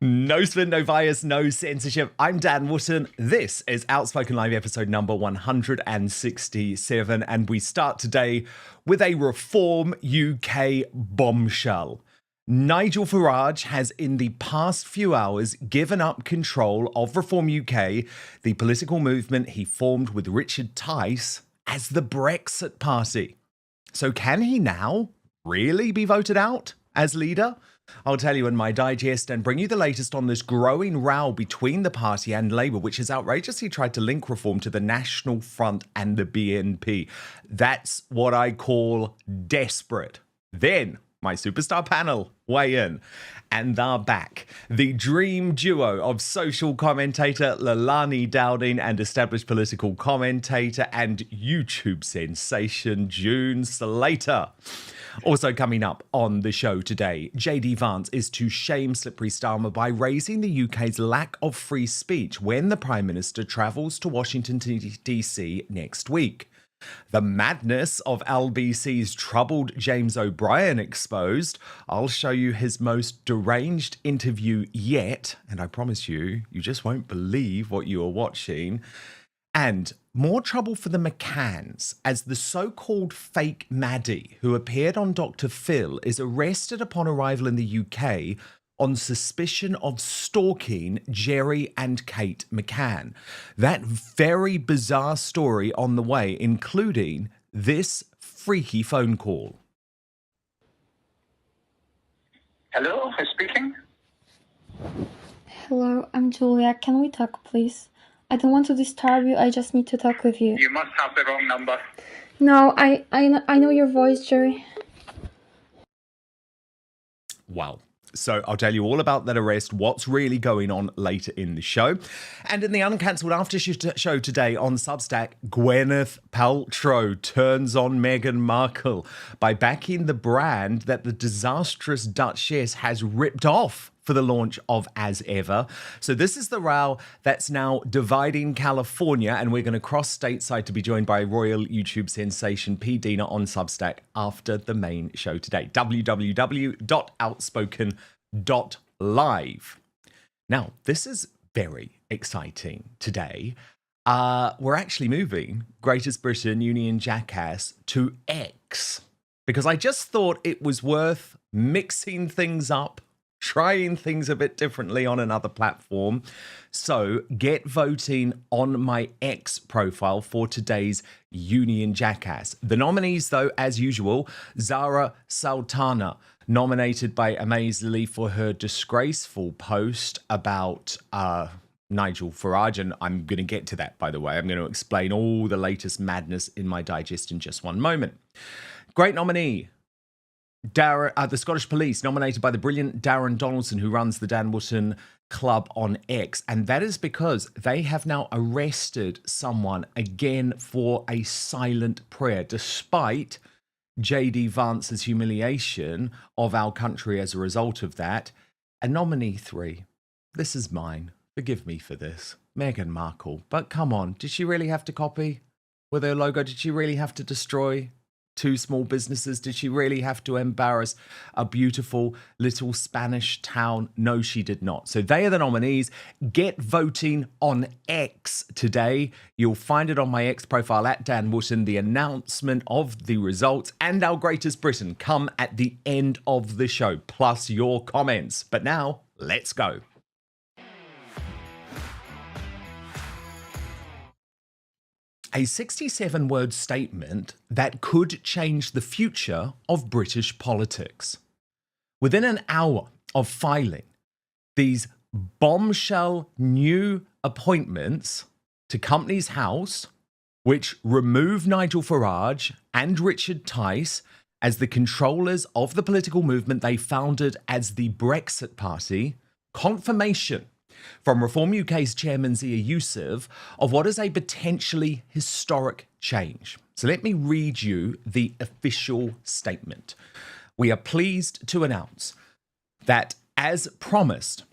No spin, no bias, no censorship. I'm Dan Wootton. This is Outspoken Live episode number 167, and we start today with a Reform UK bombshell. Nigel Farage has in the past few hours given up control of Reform UK, the political movement he formed with Richard Tice as the Brexit party. So can he now really be voted out as leader? I'll tell you in my digest and bring you the latest on this growing row between the party and Labour, which has outrageously tried to link reform to the National Front and the BNP. That's what I call desperate. Then my superstar panel weigh in, and they're back. The dream duo of social commentator Leilani Dowding and established political commentator and YouTube sensation June Slater. Also coming up on the show today, JD Vance is to shame Slippery Starmer by raising the UK's lack of free speech when the Prime Minister travels to Washington DC next week. The madness of LBC's troubled James O'Brien exposed. I'll show you his most deranged interview yet, and I promise you, you just won't believe what you are watching. And more trouble for the McCanns as the so-called Fake Maddie, who appeared on Dr. Phil, is arrested upon arrival in the UK on suspicion of stalking Gerry and Kate McCann. That very bizarre story on the way, including this freaky phone call. Hello, who's speaking? Hello, I'm Julia. Can we talk, please? I don't want to disturb you. I just need to talk with you. You must have the wrong number. No, I know your voice, Gerry. Wow. So I'll tell you all about that arrest, what's really going on later in the show. And in the Uncancelled Aftershow today on Substack, Gwyneth Paltrow turns on Meghan Markle by backing the brand that the disastrous Duchess has ripped off for the launch of As Ever. So this is the row that's now dividing California, and we're going to cross stateside to be joined by royal YouTube sensation P-Dina on Substack after the main show today. www.outspoken.live. Now, this is very exciting today. We're actually moving Greatest Britain Union Jack HAS to X, because I just thought it was worth mixing things up, trying things a bit differently on another platform. So get voting on my X profile for today's Union Jack HAS. The nominees, though, as usual, Zara Sultana, nominated by Amazingly for her disgraceful post about Nigel Farage, and I'm going to get to that, by the way. I'm going to explain all the latest madness in my digest in just one moment. Great nominee, the Scottish Police, nominated by the brilliant Darren Donaldson, who runs the Dan Wootton Club on X. And that is because they have now arrested someone again for a silent prayer, despite JD Vance's humiliation of our country as a result of that. And nominee 3, this is mine. Forgive me for this. Meghan Markle. But come on, did she really have to copy with her logo? Did she really have to destroy two small businesses? Did she really have to embarrass a beautiful little Spanish town? No, she did not. So they are the nominees. Get voting on X today. You'll find it on my X profile at Dan Wootton. The announcement of the results and our Greatest Britain come at the end of the show, plus your comments. But now, let's go. A 67-word statement that could change the future of British politics. Within an hour of filing these bombshell new appointments to Companies House, which remove Nigel Farage and Richard Tice as the controllers of the political movement they founded as the Brexit Party, confirmation from Reform UK's chairman Zia Youssef of what is a potentially historic change. So let me read you the official statement. We are pleased to announce that, as promised,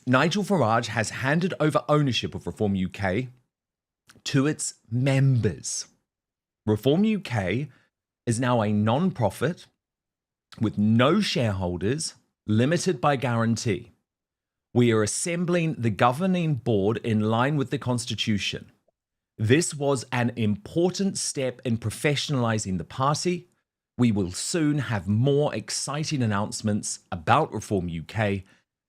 Nigel Farage has handed over ownership of Reform UK to its members. Reform UK is now a non-profit with no shareholders, limited by guarantee. We are assembling the governing board in line with the Constitution. This was an important step in professionalising the party. We will soon have more exciting announcements about Reform UK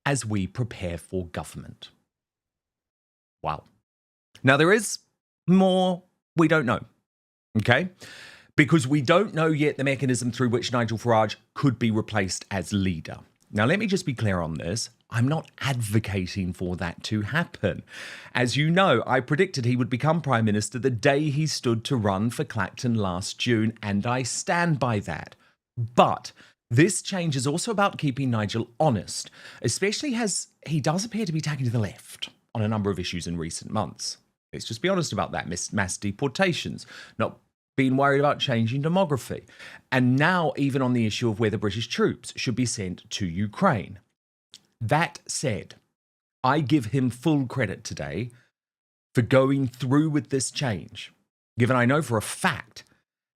as we prepare for government. Wow. Now, there is more we don't know, okay? Because we don't know yet the mechanism through which Nigel Farage could be replaced as leader. Now, let me just be clear on this. I'm not advocating for that to happen. As you know, I predicted he would become Prime Minister the day he stood to run for Clacton last June, and I stand by that. But this change is also about keeping Nigel honest, especially as he does appear to be taking to the left on a number of issues in recent months. Let's just be honest about that. Mass deportations, not being worried about changing demography, and now even on the issue of whether British troops should be sent to Ukraine. That said, I give him full credit today for going through with this change, given I know for a fact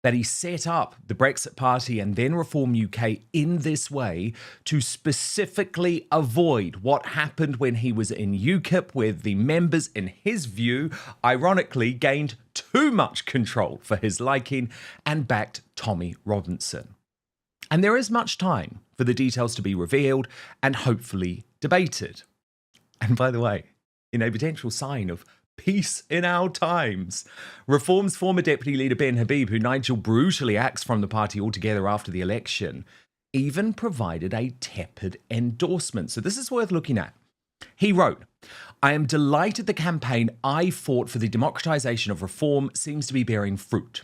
that he set up the Brexit Party and then Reform UK in this way to specifically avoid what happened when he was in UKIP, where the members, in his view, ironically gained too much control for his liking and backed Tommy Robinson. And there is much time for the details to be revealed and hopefully debated. And by the way, in a potential sign of peace in our times, Reform's former deputy leader Ben Habib, who Nigel brutally axed from the party altogether after the election, even provided a tepid endorsement. So this is worth looking at. He wrote, "I am delighted the campaign I fought for the democratisation of Reform seems to be bearing fruit.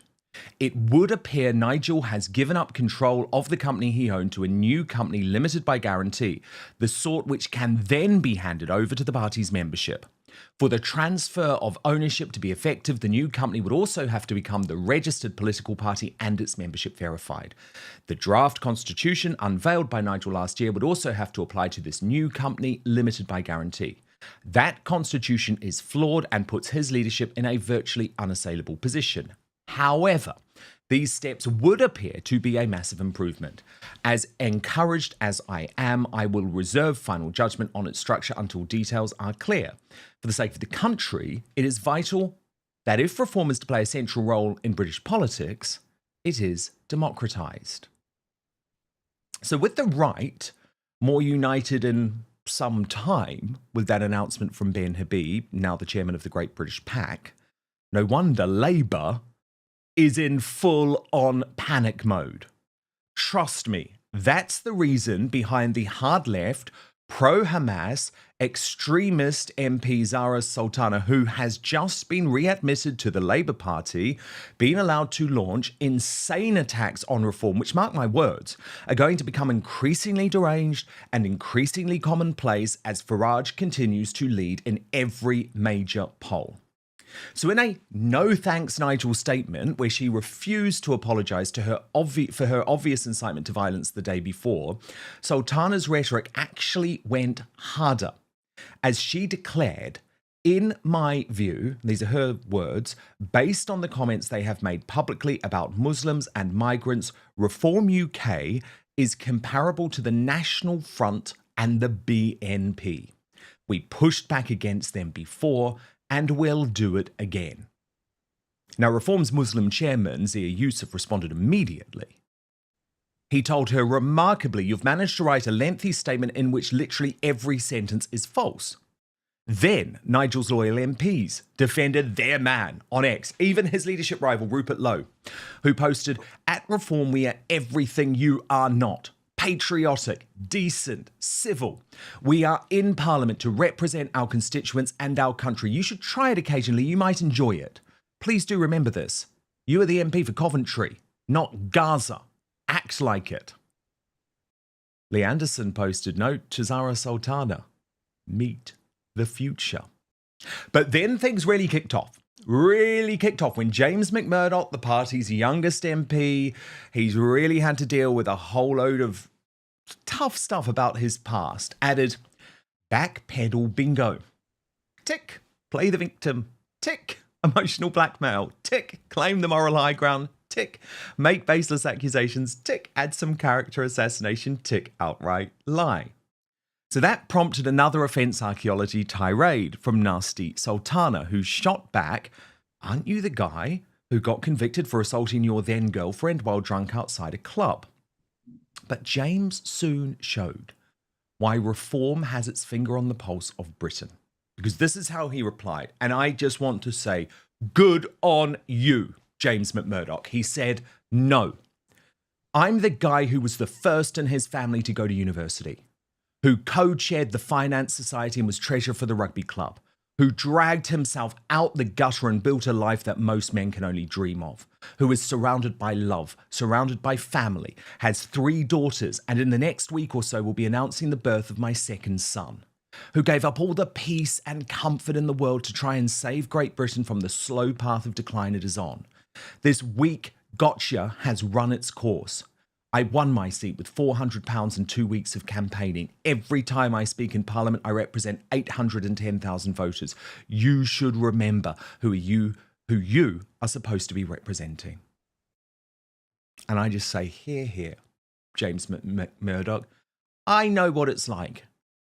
It would appear Nigel has given up control of the company he owned to a new company limited by guarantee, the sort which can then be handed over to the party's membership. For the transfer of ownership to be effective, the new company would also have to become the registered political party and its membership verified. The draft constitution unveiled by Nigel last year would also have to apply to this new company limited by guarantee. That constitution is flawed and puts his leadership in a virtually unassailable position. However, these steps would appear to be a massive improvement. As encouraged as I am, I will reserve final judgment on its structure until details are clear. For the sake of the country, it is vital that if Reform is to play a central role in British politics, it is democratised." So with the right more united in some time with that announcement from Ben Habib, now the chairman of the Great British PAC, no wonder Labour is in full-on panic mode. Trust me, that's the reason behind the hard-left, pro-Hamas, extremist MP Zara Sultana, who has just been readmitted to the Labour Party, being allowed to launch insane attacks on Reform, which, mark my words, are going to become increasingly deranged and increasingly commonplace as Farage continues to lead in every major poll. So in a no thanks Nigel statement where she refused to apologise to for her obvious incitement to violence the day before, Sultana's rhetoric actually went harder as she declared In my view, these are her words, based on the comments they have made publicly about Muslims and migrants, Reform UK is comparable to the National Front and the BNP. We pushed back against them before and will do it again. Now, Reform's Muslim chairman, Zia Yusuf, responded immediately. He told her, remarkably, you've managed to write a lengthy statement in which literally every sentence is false. Then Nigel's loyal MPs defended their man on X, even his leadership rival Rupert Lowe, who posted, at Reform we are everything you are not. Patriotic, decent, civil. We are in Parliament to represent our constituents and our country. You should try it occasionally, you might enjoy it. Please do remember this. You are the MP for Coventry, not Gaza. Act like it. Lee Anderson posted, note to Zara Sultana, meet the future. But then things really kicked off. When James McMurdoch, the party's youngest MP, he's really had to deal with a whole load of tough stuff about his past, added, backpedal bingo. Tick, play the victim. Tick, emotional blackmail. Tick, claim the moral high ground. Tick, make baseless accusations. Tick, add some character assassination. Tick, outright lie. So that prompted another offence archaeology tirade from Nasty Sultana, who shot back, aren't you the guy who got convicted for assaulting your then girlfriend while drunk outside a club? But James soon showed why Reform has its finger on the pulse of Britain. Because this is how he replied, and I just want to say, good on you, James McMurdoch. He said, no, I'm the guy who was the first in his family to go to university, who co-chaired the Finance Society and was treasurer for the rugby club, who dragged himself out the gutter and built a life that most men can only dream of, who is surrounded by love, surrounded by family, has 3 daughters, and in the next week or so will be announcing the birth of my second son, who gave up all the peace and comfort in the world to try and save Great Britain from the slow path of decline it is on. This weak gotcha has run its course. I won my seat with £400 and 2 weeks of campaigning. Every time I speak in Parliament, I represent 810,000 voters. You should remember who you are supposed to be representing. And I just say, hear, James McMurdoch. I know what it's like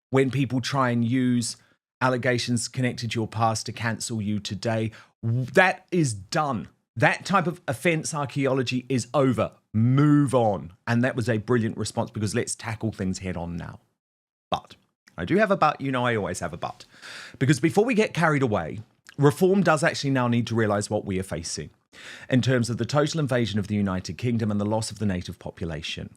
when people try and use allegations connected to your past to cancel you today. That is done. That type of offence archaeology is over. Move on. And that was a brilliant response because let's tackle things head on now. But I do have a but. You know I always have a but. Because before we get carried away, Reform does actually now need to realise what we are facing in terms of the total invasion of the United Kingdom and the loss of the native population.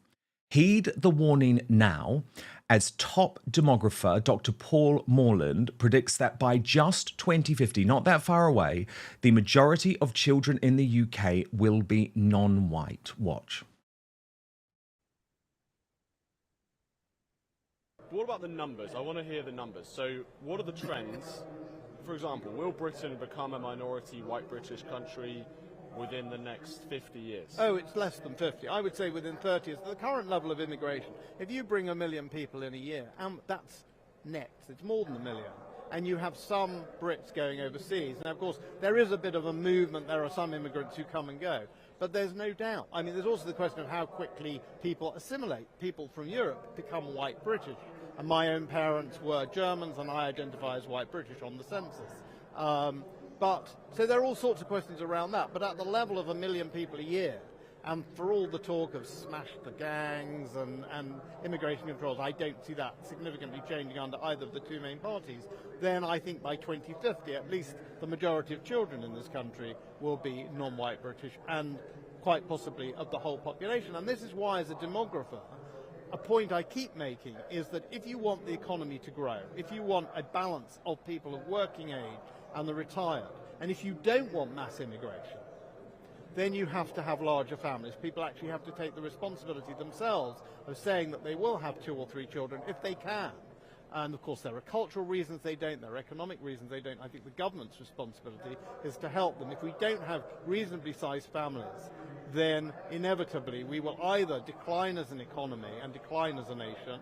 Heed the warning now, as top demographer Dr. Paul Morland predicts that by just 2050, not that far away, the majority of children in the UK will be non-white. Watch. What about the numbers? I want to hear the numbers. So what are the trends? For example, will Britain become a minority white British country within the next 50 years? Oh, it's less than 50. I would say within 30 years. The current level of immigration, if you bring 1 million people in a year, and that's net, it's more than 1 million, and you have some Brits going overseas, and of course there is a bit of a movement, there are some immigrants who come and go, but there's no doubt. I mean, there's also the question of how quickly people assimilate. People from Europe become white British, and my own parents were Germans, and I identify as white British on the census. So there are all sorts of questions around that, but at the level of 1 million people a year, and for all the talk of smash the gangs and immigration controls, I don't see that significantly changing under either of the two main parties. Then I think by 2050, at least the majority of children in this country will be non-white British, and quite possibly of the whole population. And this is why, as a demographer, a point I keep making is that if you want the economy to grow, if you want a balance of people of working age and the retired, and if you don't want mass immigration, then you have to have larger families. People actually have to take the responsibility themselves of saying that they will have 2 or 3 children if they can. And of course there are cultural reasons they don't, there are economic reasons they don't. I think the government's responsibility is to help them. If we don't have reasonably sized families, then inevitably we will either decline as an economy and decline as a nation.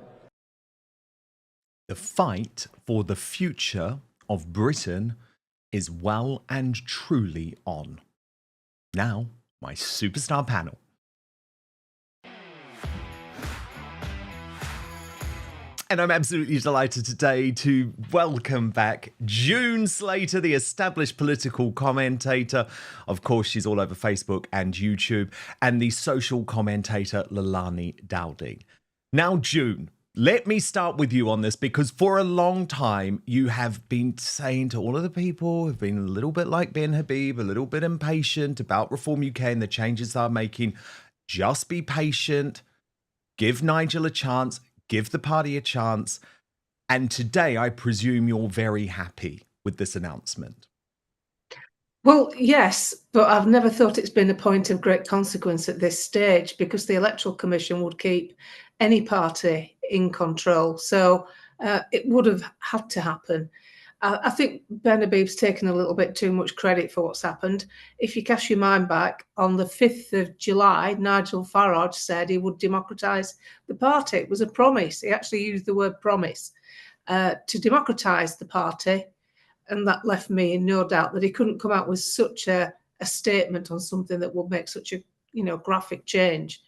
The fight for the future of Britain is well and truly on. Now, my superstar panel. And I'm absolutely delighted today to welcome back June Slater, the established political commentator. Of course, she's all over Facebook and YouTube, and the social commentator Leilani Dowding. Now, June, let me start with you on this, because for a long time you have been saying to all of the people who've been a little bit like Ben Habib, a little bit impatient about Reform UK and the changes they're making, just be patient, give Nigel a chance, give the party a chance. And today, I presume you're very happy with this announcement. Well, yes, but I've never thought it's been a point of great consequence at this stage, because the Electoral Commission would keep any party in control. So it would have had to happen. I think Ben Habib's taken a little bit too much credit for what's happened. If you cast your mind back, on the 5th of July, Nigel Farage said he would democratise the party. It was a promise. He actually used the word promise to democratise the party. And that left me in no doubt that he couldn't come out with such a statement on something that would make such a graphic change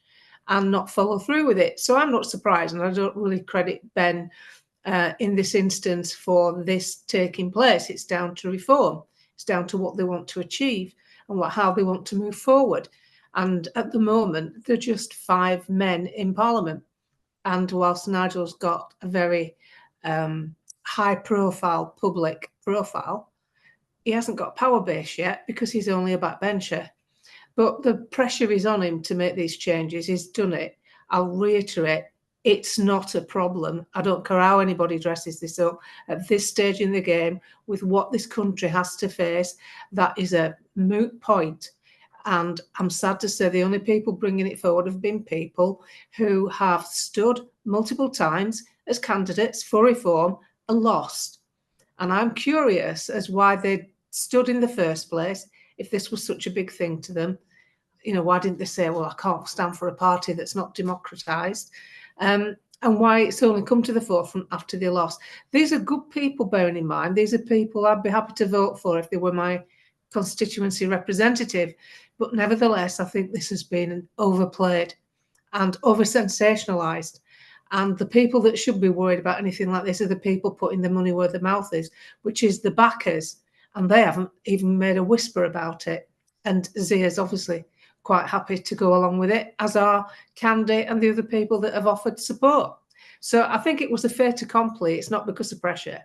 and not follow through with it. So I'm not surprised, and I don't really credit Ben in this instance for this taking place. It's down to reform. It's down to what they want to achieve and how they want to move forward. And at the moment, they're just 5 men in Parliament. And whilst Nigel's got a very high-profile public profile, he hasn't got a power base yet, because he's only a backbencher. But the pressure is on him to make these changes. He's done it. I'll reiterate, it's not a problem. I don't care how anybody dresses this up at this stage in the game, with what this country has to face. That is a moot point. And I'm sad to say the only people bringing it forward have been people who have stood multiple times as candidates for reform and lost. And I'm curious as why they stood in the first place, if this was such a big thing to them. Why didn't they say, well, I can't stand for a party that's not democratised? And why it's only come to the forefront after they lost. These are good people, bearing in mind. These are people I'd be happy to vote for if they were my constituency representative. But nevertheless, I think this has been overplayed and over-sensationalised. And the people that should be worried about anything like this are the people putting the money where their mouth is, which is the backers. And they haven't even made a whisper about it. And Zia's obviously quite happy to go along with it, as are Candy and the other people that have offered support. So I think it was a fait accompli. It's not because of pressure.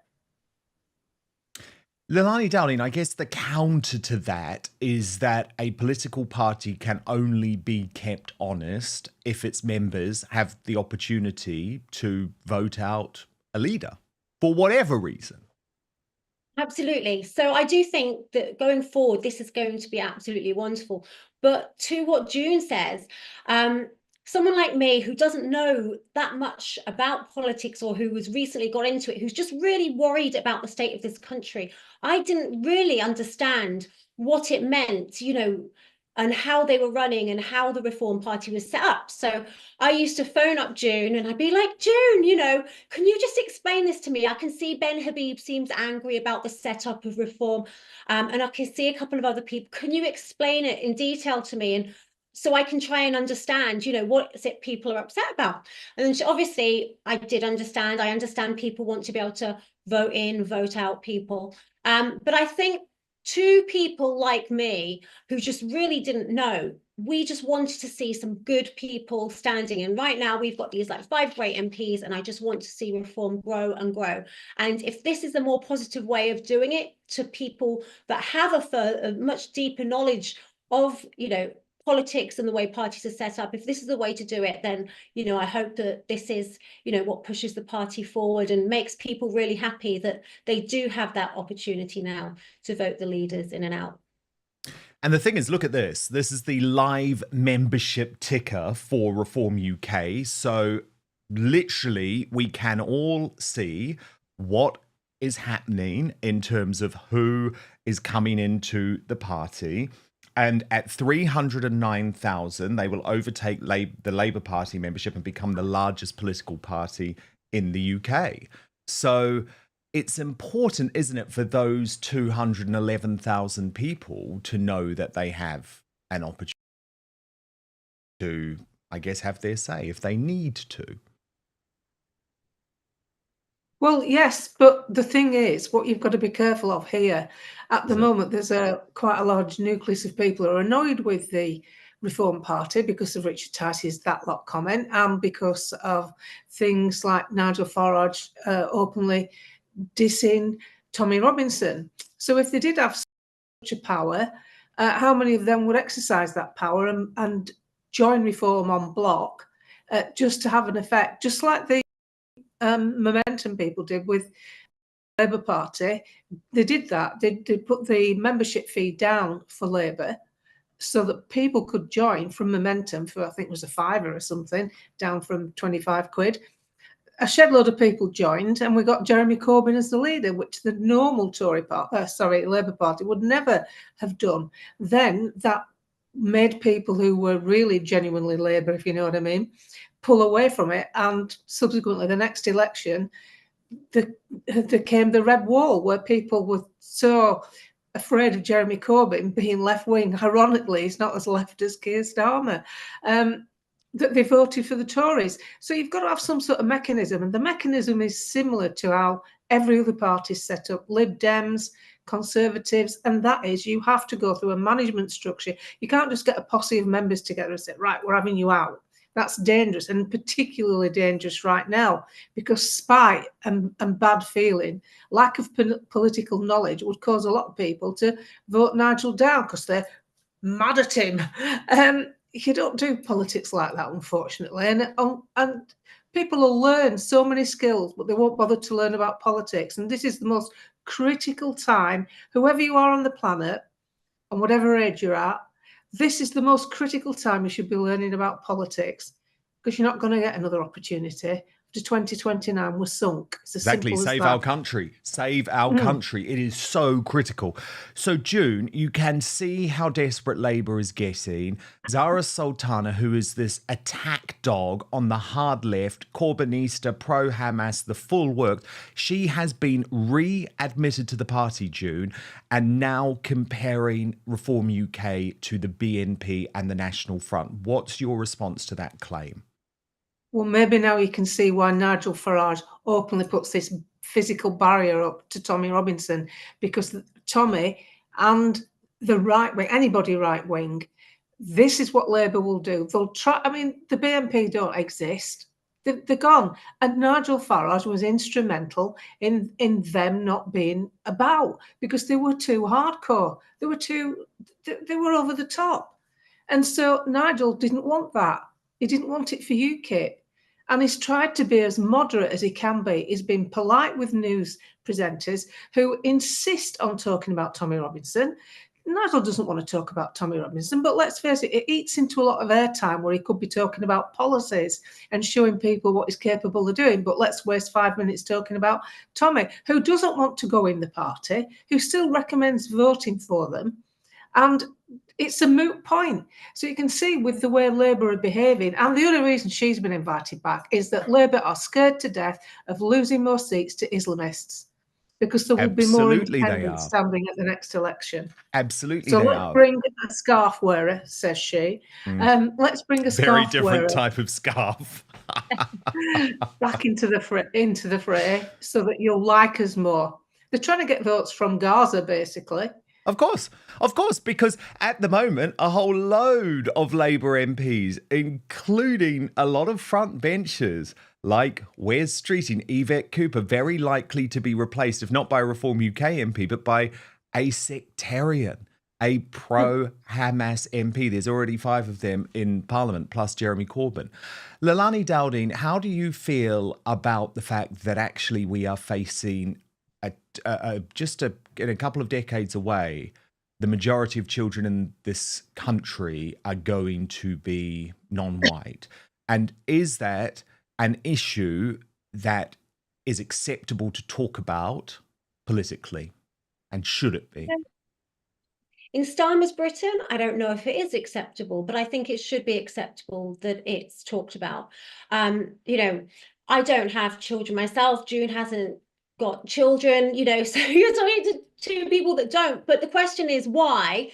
Leilani Dowding, I guess the counter to that is that a political party can only be kept honest if its members have the opportunity to vote out a leader for whatever reason. Absolutely. So I do think that going forward, this is going to be absolutely wonderful. But to what June says, someone like me who doesn't know that much about politics, or who was recently got into it, who's just really worried about the state of this country, I didn't really understand what it meant, and how they were running and how the Reform Party was set up. So I used to phone up June and I'd be like, June, can you just explain this to me? I can see Ben Habib seems angry about the setup of Reform, and I can see a couple of other people. Can you explain it in detail to me? And so I can try and understand, what is it people are upset about. And then obviously I did understand. I understand people want to be able to vote in, vote out people. But I think to people like me who just really didn't know, we just wanted to see some good people standing. And right now we've got these 5 great MPs, and I just want to see reform grow and grow. And if this is a more positive way of doing it to people that have a much deeper knowledge of, politics and the way parties are set up, if this is the way to do it, then, I hope that this is, what pushes the party forward and makes people really happy that they do have that opportunity now to vote the leaders in and out. And the thing is, look at this. This is the live membership ticker for Reform UK. So literally, we can all see what is happening in terms of who is coming into the party. And at 309,000, they will overtake the Labour Party membership and become the largest political party in the UK. So it's important, isn't it, for those 211,000 people to know that they have an opportunity to, I guess, have their say if they need to. Well, yes, but the thing is, what you've got to be careful of here, at the moment, there's quite a large nucleus of people who are annoyed with the Reform Party because of Richard Tice's that lot comment, and because of things like Nigel Farage openly dissing Tommy Robinson. So if they did have such a power, how many of them would exercise that power and join Reform en bloc just to have an effect, just like the Momentum people did with Labour Party? They did that. They put the membership fee down for Labour so that people could join from Momentum for, I think it was a £5 or something, down from 25 quid. A shed load of people joined, and we got Jeremy Corbyn as the leader, which the normal Labour Party would never have done. Then that made people who were really genuinely Labour, if you know what I mean, pull away from it. And subsequently, the next election, there came the red wall, where people were so afraid of Jeremy Corbyn being left-wing. Ironically, he's not as left as Keir Starmer. That they voted for the Tories. So you've got to have some sort of mechanism, and the mechanism is similar to how every other party is set up: Lib Dems, Conservatives, and that is, you have to go through a management structure. You can't just get a posse of members together and say, right, we're having you out. That's dangerous, and particularly dangerous right now, because spite and bad feeling, lack of political knowledge would cause a lot of people to vote Nigel down because they're mad at him. You don't do politics like that, unfortunately, and people will learn so many skills, but they won't bother to learn about politics. And this is the most critical time, whoever you are on the planet and whatever age you're at, this is the most critical time you should be learning about politics, because you're not going to get another opportunity. After 2029, we're sunk. It's as Exactly. simple as Save that. our country. Save our country. It is so critical. So, June, you can see how desperate Labour is getting. Zara Sultana, who is this attack dog on the hard left, Corbynista, pro-Hamas, the full work, she has been readmitted to the party, June, and now comparing Reform UK to the BNP and the National Front. What's your response to that claim? Well, maybe now you can see why Nigel Farage openly puts this physical barrier up to Tommy Robinson, because Tommy and the right wing, anybody right wing, this is what Labour will do. They'll try. I mean, the BNP don't exist. They're gone. And Nigel Farage was instrumental in them not being about, because they were too hardcore. They were over the top. And so Nigel didn't want that. He didn't want it for UKIP. And he's tried to be as moderate as he can be. He's been polite with news presenters who insist on talking about Tommy Robinson. Nigel doesn't want to talk about Tommy Robinson, but let's face it, it eats into a lot of airtime where he could be talking about policies and showing people what he's capable of doing. But let's waste 5 minutes talking about Tommy, who doesn't want to go in the party, who still recommends voting for them. And it's a moot point. So you can see with the way Labour are behaving, and the only reason she's been invited back is that Labour are scared to death of losing more seats to Islamists, because there will be more independents standing at the next election. Absolutely, so let's bring a scarf wearer, says she. Let's bring a scarf wearer. Very different type of scarf. back into the fray, so that you'll like us more. They're trying to get votes from Gaza, basically. Of course, because at the moment, a whole load of Labour MPs, including a lot of front benchers like Wes Street and Yvette Cooper, very likely to be replaced, if not by a Reform UK MP, but by a sectarian, a pro-Hamas MP. There's already 5 of them in Parliament, plus Jeremy Corbyn. Leilani Dowding, how do you feel about the fact that actually we are facing in a couple of decades away, the majority of children in this country are going to be non-white? And is that an issue that is acceptable to talk about politically? And should it be? In Starmer's Britain, I don't know if it is acceptable, but I think it should be acceptable that it's talked about. I don't have children myself. June hasn't got children, you know, so you're talking to two people that don't. But the question is why?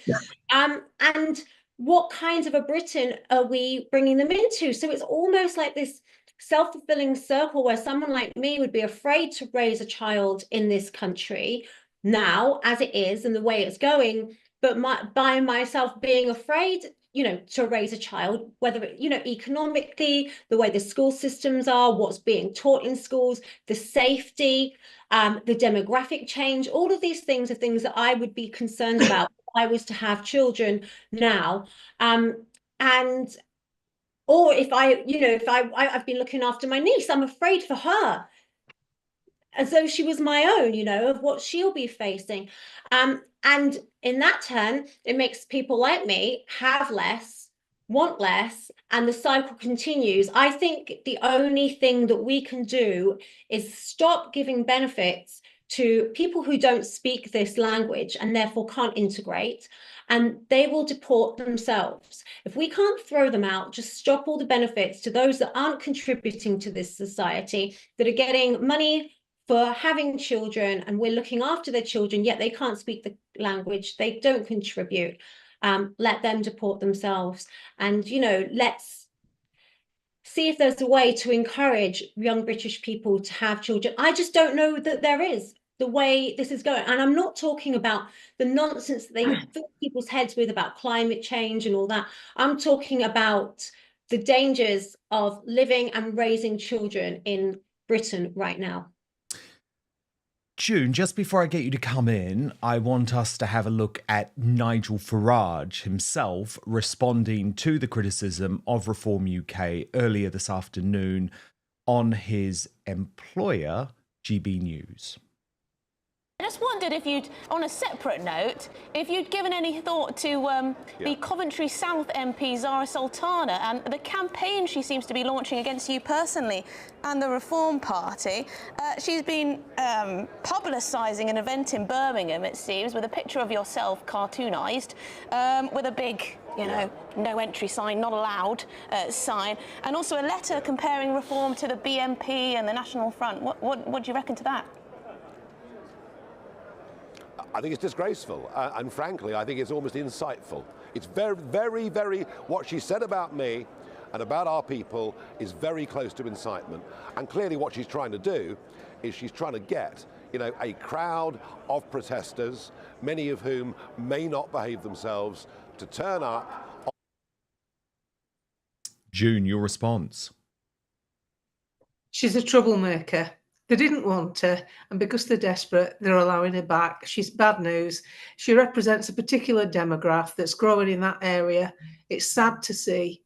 And what kinds of a Britain are we bringing them into? So it's almost like this self-fulfilling circle where someone like me would be afraid to raise a child in this country now, as it is and the way it's going, but by myself being afraid, you know, to raise a child, whether it, you know, economically, the way the school systems are, what's being taught in schools, the safety, the demographic change, all of these things are things that I would be concerned about if I was to have children now. And or if I, you know, if I've been looking after my niece, I'm afraid for her, as though she was my own, you know, of what she'll be facing. And in that turn, it makes people like me have less, want less, and the cycle continues. I think the only thing that we can do is stop giving benefits to people who don't speak this language and therefore can't integrate, and they will deport themselves. If we can't throw them out, just stop all the benefits to those that aren't contributing to this society, that are getting money for having children, and we're looking after their children, yet they can't speak the language, they don't contribute. Let them deport themselves. And, you know, let's see if there's a way to encourage young British people to have children. I just don't know that there is, the way this is going. And I'm not talking about the nonsense that they fill people's heads with about climate change and all that. I'm talking about the dangers of living and raising children in Britain right now. June, just before I get you to come in, I want us to have a look at Nigel Farage himself responding to the criticism of Reform UK earlier this afternoon on his employer, GB News. I just wondered if you'd, on a separate note, if you'd given any thought to the Coventry South MP Zara Sultana and the campaign she seems to be launching against you personally and the Reform Party. She's been publicising an event in Birmingham, it seems, with a picture of yourself cartoonised, with a big, you know, no entry sign, not allowed sign, and also a letter comparing Reform to the BNP and the National Front. What do you reckon to that? I think it's disgraceful, and frankly, I think it's almost insightful. It's very, what she said about me and about our people is very close to incitement. And clearly what she's trying to do is she's trying to get, you know, a crowd of protesters, many of whom may not behave themselves, to turn up. June, your response? She's a troublemaker. They didn't want her, and because they're desperate, they're allowing her back. She's bad news. She represents a particular demographic that's growing in that area. It's sad to see.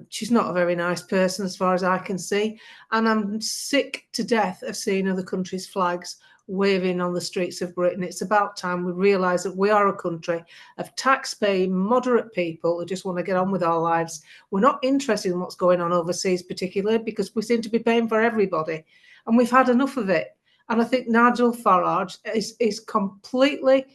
She's not a very nice person as far as I can see, and I'm sick to death of seeing other countries' flags waving on the streets of Britain. It's about time we realise that we are a country of tax-paying, moderate people who just want to get on with our lives. We're not interested in what's going on overseas particularly, because we seem to be paying for everybody. And we've had enough of it. And I think Nigel Farage is completely,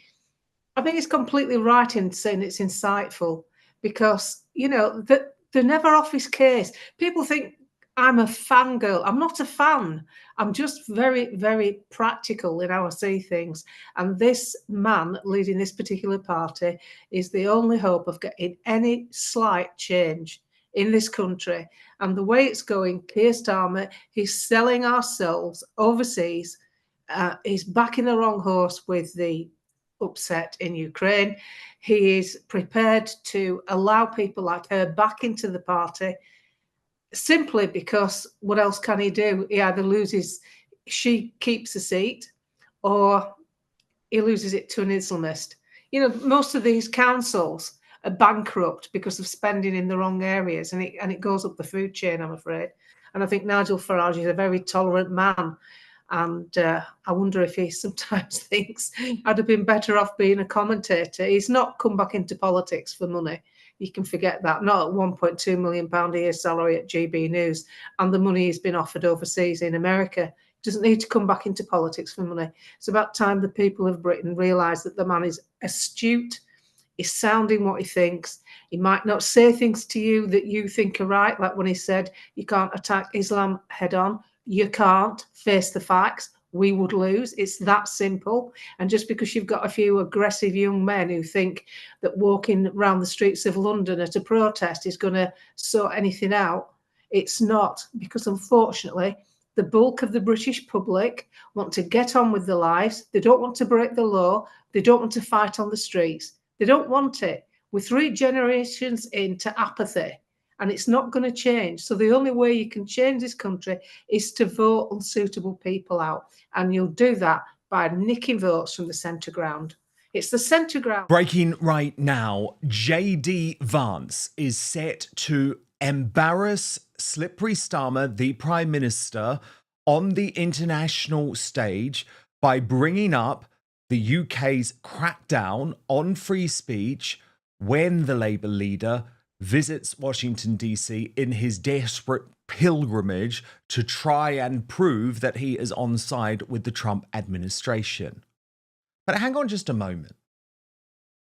I think he's completely right in saying it's insightful, because, you know, they're never off his case. People think I'm a fangirl. I'm not a fan. I'm just very, very practical in how I see things. And this man leading this particular party is the only hope of getting any slight change in this country. And the way it's going, Keir Starmer, he's selling ourselves overseas. He's backing the wrong horse with the upset in Ukraine. He is prepared to allow people like her back into the party simply because what else can he do? He either loses, she keeps a seat, or he loses it to an Islamist. You know, most of these councils are bankrupt because of spending in the wrong areas, and it goes up the food chain, I'm afraid. And I think Nigel Farage is a very tolerant man, and I wonder if he sometimes thinks I'd have been better off being a commentator. He's not come back into politics for money. You can forget that. Not at £1.2 million a year salary at GB News, and the money he's been offered overseas in America. He doesn't need to come back into politics for money. It's about time the people of Britain realise that the man is astute. He's sounding what he thinks. He might not say things to you that you think are right, like when he said you can't attack Islam head on. You can't face the facts. we would lose. It's that simple. And just because you've got a few aggressive young men who think that walking around the streets of London at a protest is going to sort anything out, it's not, because unfortunately, the bulk of the British public want to get on with their lives. They don't want to break the law. They don't want to fight on the streets. They don't want it. We're 3 generations into apathy, and it's not going to change. So the only way you can change this country is to vote unsuitable people out. And you'll do that by nicking votes from the centre ground. It's the centre ground. Breaking right now, JD Vance is set to embarrass Slippery Starmer, the Prime Minister, on the international stage by bringing up the UK's crackdown on free speech when the Labour leader visits Washington, D.C. in his desperate pilgrimage to try and prove that he is on side with the Trump administration. But hang on just a moment.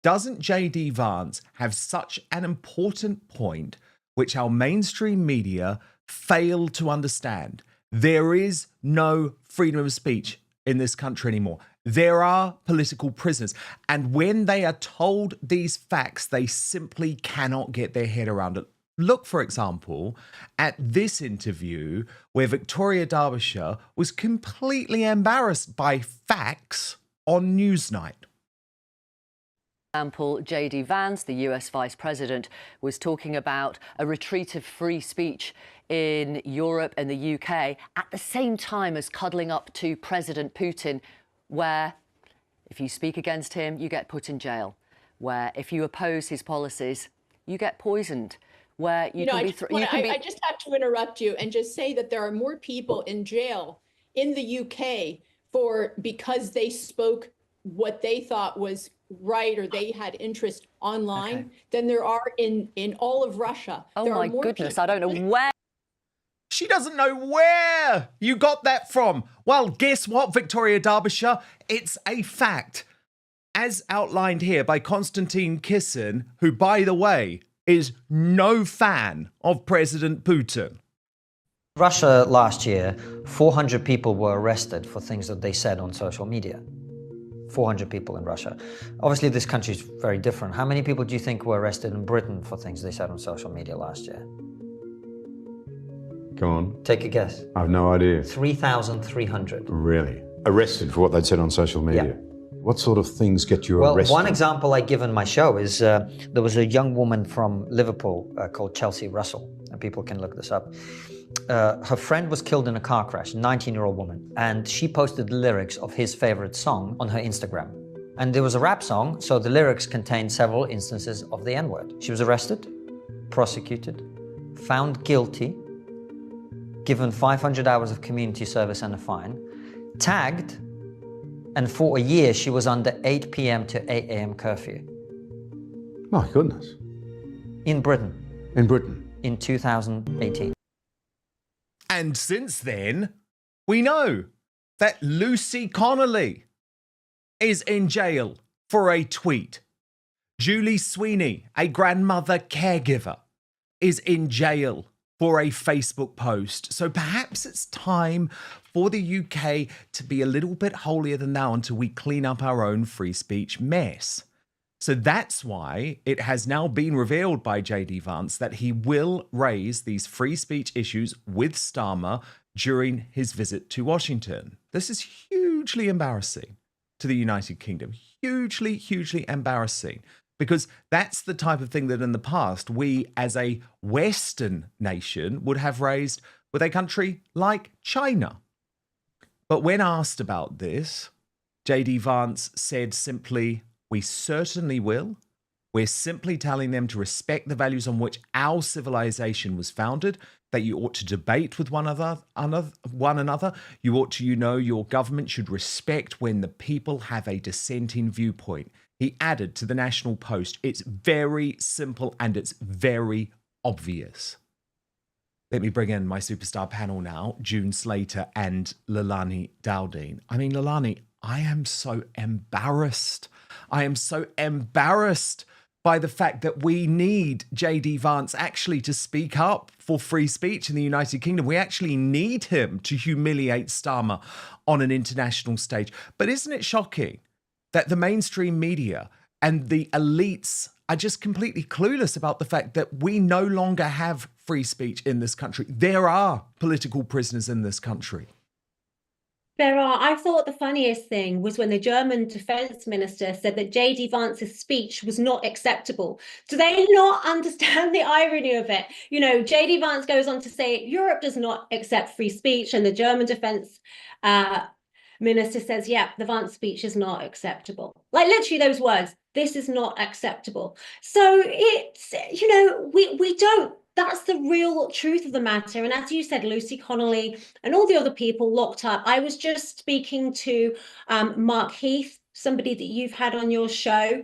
Doesn't JD Vance have such an important point which our mainstream media fail to understand? There is no freedom of speech in this country anymore. There are political prisoners. And when they are told these facts, they simply cannot get their head around it. Look, for example, at this interview where Victoria Derbyshire was completely embarrassed by facts on Newsnight. Example, JD Vance, the US Vice President, was talking about a retreat of free speech in Europe and the UK at the same time as cuddling up to President Putin, where if you speak against him, you get put in jail, where if you oppose his policies, you get poisoned, where you can be... I just have to interrupt you and just say that there are more people in jail in the UK because they spoke what they thought was right or they had interest online than there are in all of Russia. Oh my goodness, I don't know where. She doesn't know where you got that from. Well, guess what, Victoria Derbyshire? It's a fact. As outlined here by Konstantin Kisin, who, by the way, is no fan of President Putin. Russia last year, 400 people were arrested for things that they said on social media. 400 people in Russia. Obviously, this country is very different. How many people do you think were arrested in Britain for things they said on social media last year? Go on. Take a guess. I have no idea. 3,300. Really? Arrested for what they'd said on social media? Yeah. What sort of things get you arrested? Well, one example I give in my show is there was a young woman from Liverpool called Chelsea Russell, and people can look this up. Her friend was killed in a car crash, a 19-year-old woman, and she posted the lyrics of his favorite song on her Instagram. And there was a rap song, so the lyrics contained several instances of the N-word. She was arrested, prosecuted, found guilty, given 500 hours of community service and a fine, tagged, and for a year she was under 8 p.m. to 8 a.m. curfew. My goodness. In Britain. In Britain. In 2018. And since then, we know that Lucy Connolly is in jail for a tweet. Julie Sweeney, a grandmother caregiver, is in jail for a Facebook post. So perhaps it's time for the UK to be a little bit holier than thou until we clean up our own free speech mess. So that's why it has now been revealed by JD Vance that he will raise these free speech issues with Starmer during his visit to Washington. This is hugely embarrassing to the United Kingdom. Hugely, hugely embarrassing. Because that's the type of thing that in the past we as a Western nation would have raised with a country like China. But when asked about this, JD Vance said simply, "We certainly will. We're simply telling them to respect the values on which our civilization was founded, that you ought to debate with one another. You ought to, your government should respect when the people have a dissenting viewpoint." He added to the National Post, "It's very simple and it's very obvious." Let me bring in my superstar panel now, June Slater and Leilani Dowding. I mean, Leilani, I am so embarrassed. I am so embarrassed by the fact that we need JD Vance actually to speak up for free speech in the United Kingdom. We actually need him to humiliate Starmer on an international stage. But isn't it shocking that the mainstream media and the elites are just completely clueless about the fact that we no longer have free speech in this country? There are political prisoners in this country. There are. I thought the funniest thing was when the German defense minister said that JD Vance's speech was not acceptable. Do they not understand the irony of it? You know, JD Vance goes on to say Europe does not accept free speech, and the German defense minister says, yeah, the Vance speech is not acceptable. Like literally those words, this is not acceptable. So it's, you know, we don't. That's the real truth of the matter. And as you said, Lucy Connolly and all the other people locked up. I was just speaking to Mark Heath, somebody that you've had on your show.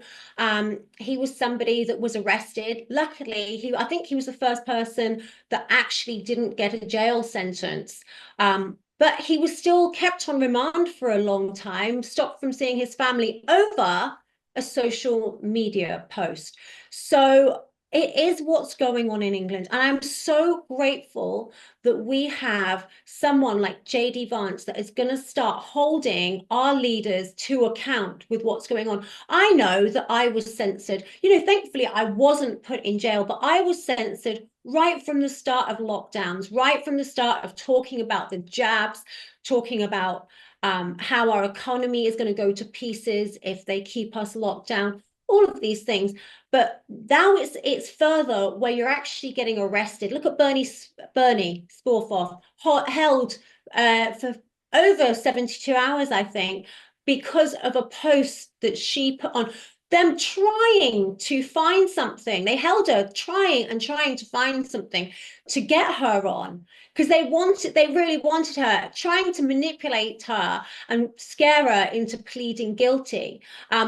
He was somebody that was arrested. Luckily, I think he was the first person that actually didn't get a jail sentence. But he was still kept on remand for a long time, stopped from seeing his family over a social media post. So it is what's going on in England. And I'm so grateful that we have someone like JD Vance that is going to start holding our leaders to account with what's going on. I know that I was censored. You know, thankfully, I wasn't put in jail, but I was censored right from the start of lockdowns, right from the start of talking about the jabs, talking about how our economy is going to go to pieces if they keep us locked down. All of these things, but now it's further where you're actually getting arrested. Look at Bernie Sporthoff, held for over 72 hours, I think, because of a post that she put on. Them trying to find something. They held her trying to find something to get her on because they really wanted her, trying to manipulate her and scare her into pleading guilty,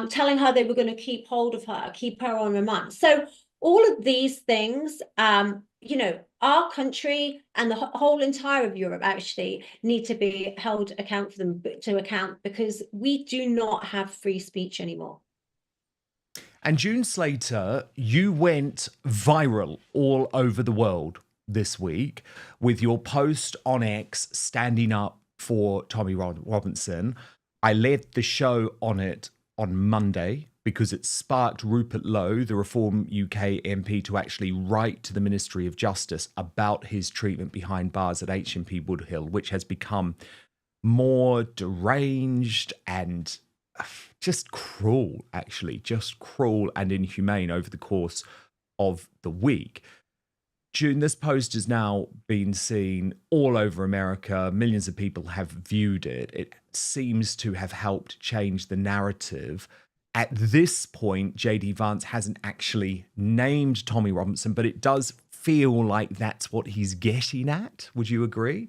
telling her they were going to keep hold of her, keep her on remand. So all of these things, you know, our country and the whole entire of Europe actually need to be held to account because we do not have free speech anymore. And June Slater, you went viral all over the world this week with your post on X standing up for Tommy Robinson. I led the show on it on Monday because it sparked Rupert Lowe, the Reform UK MP, to actually write to the Ministry of Justice about his treatment behind bars at HMP Woodhill, which has become more deranged and just cruel, actually, just cruel and inhumane over the course of the week. June, this post has now been seen all over America. Millions of people have viewed it. It seems to have helped change the narrative. At this point, JD Vance hasn't actually named Tommy Robinson, but it does feel like that's what he's getting at. Would you agree?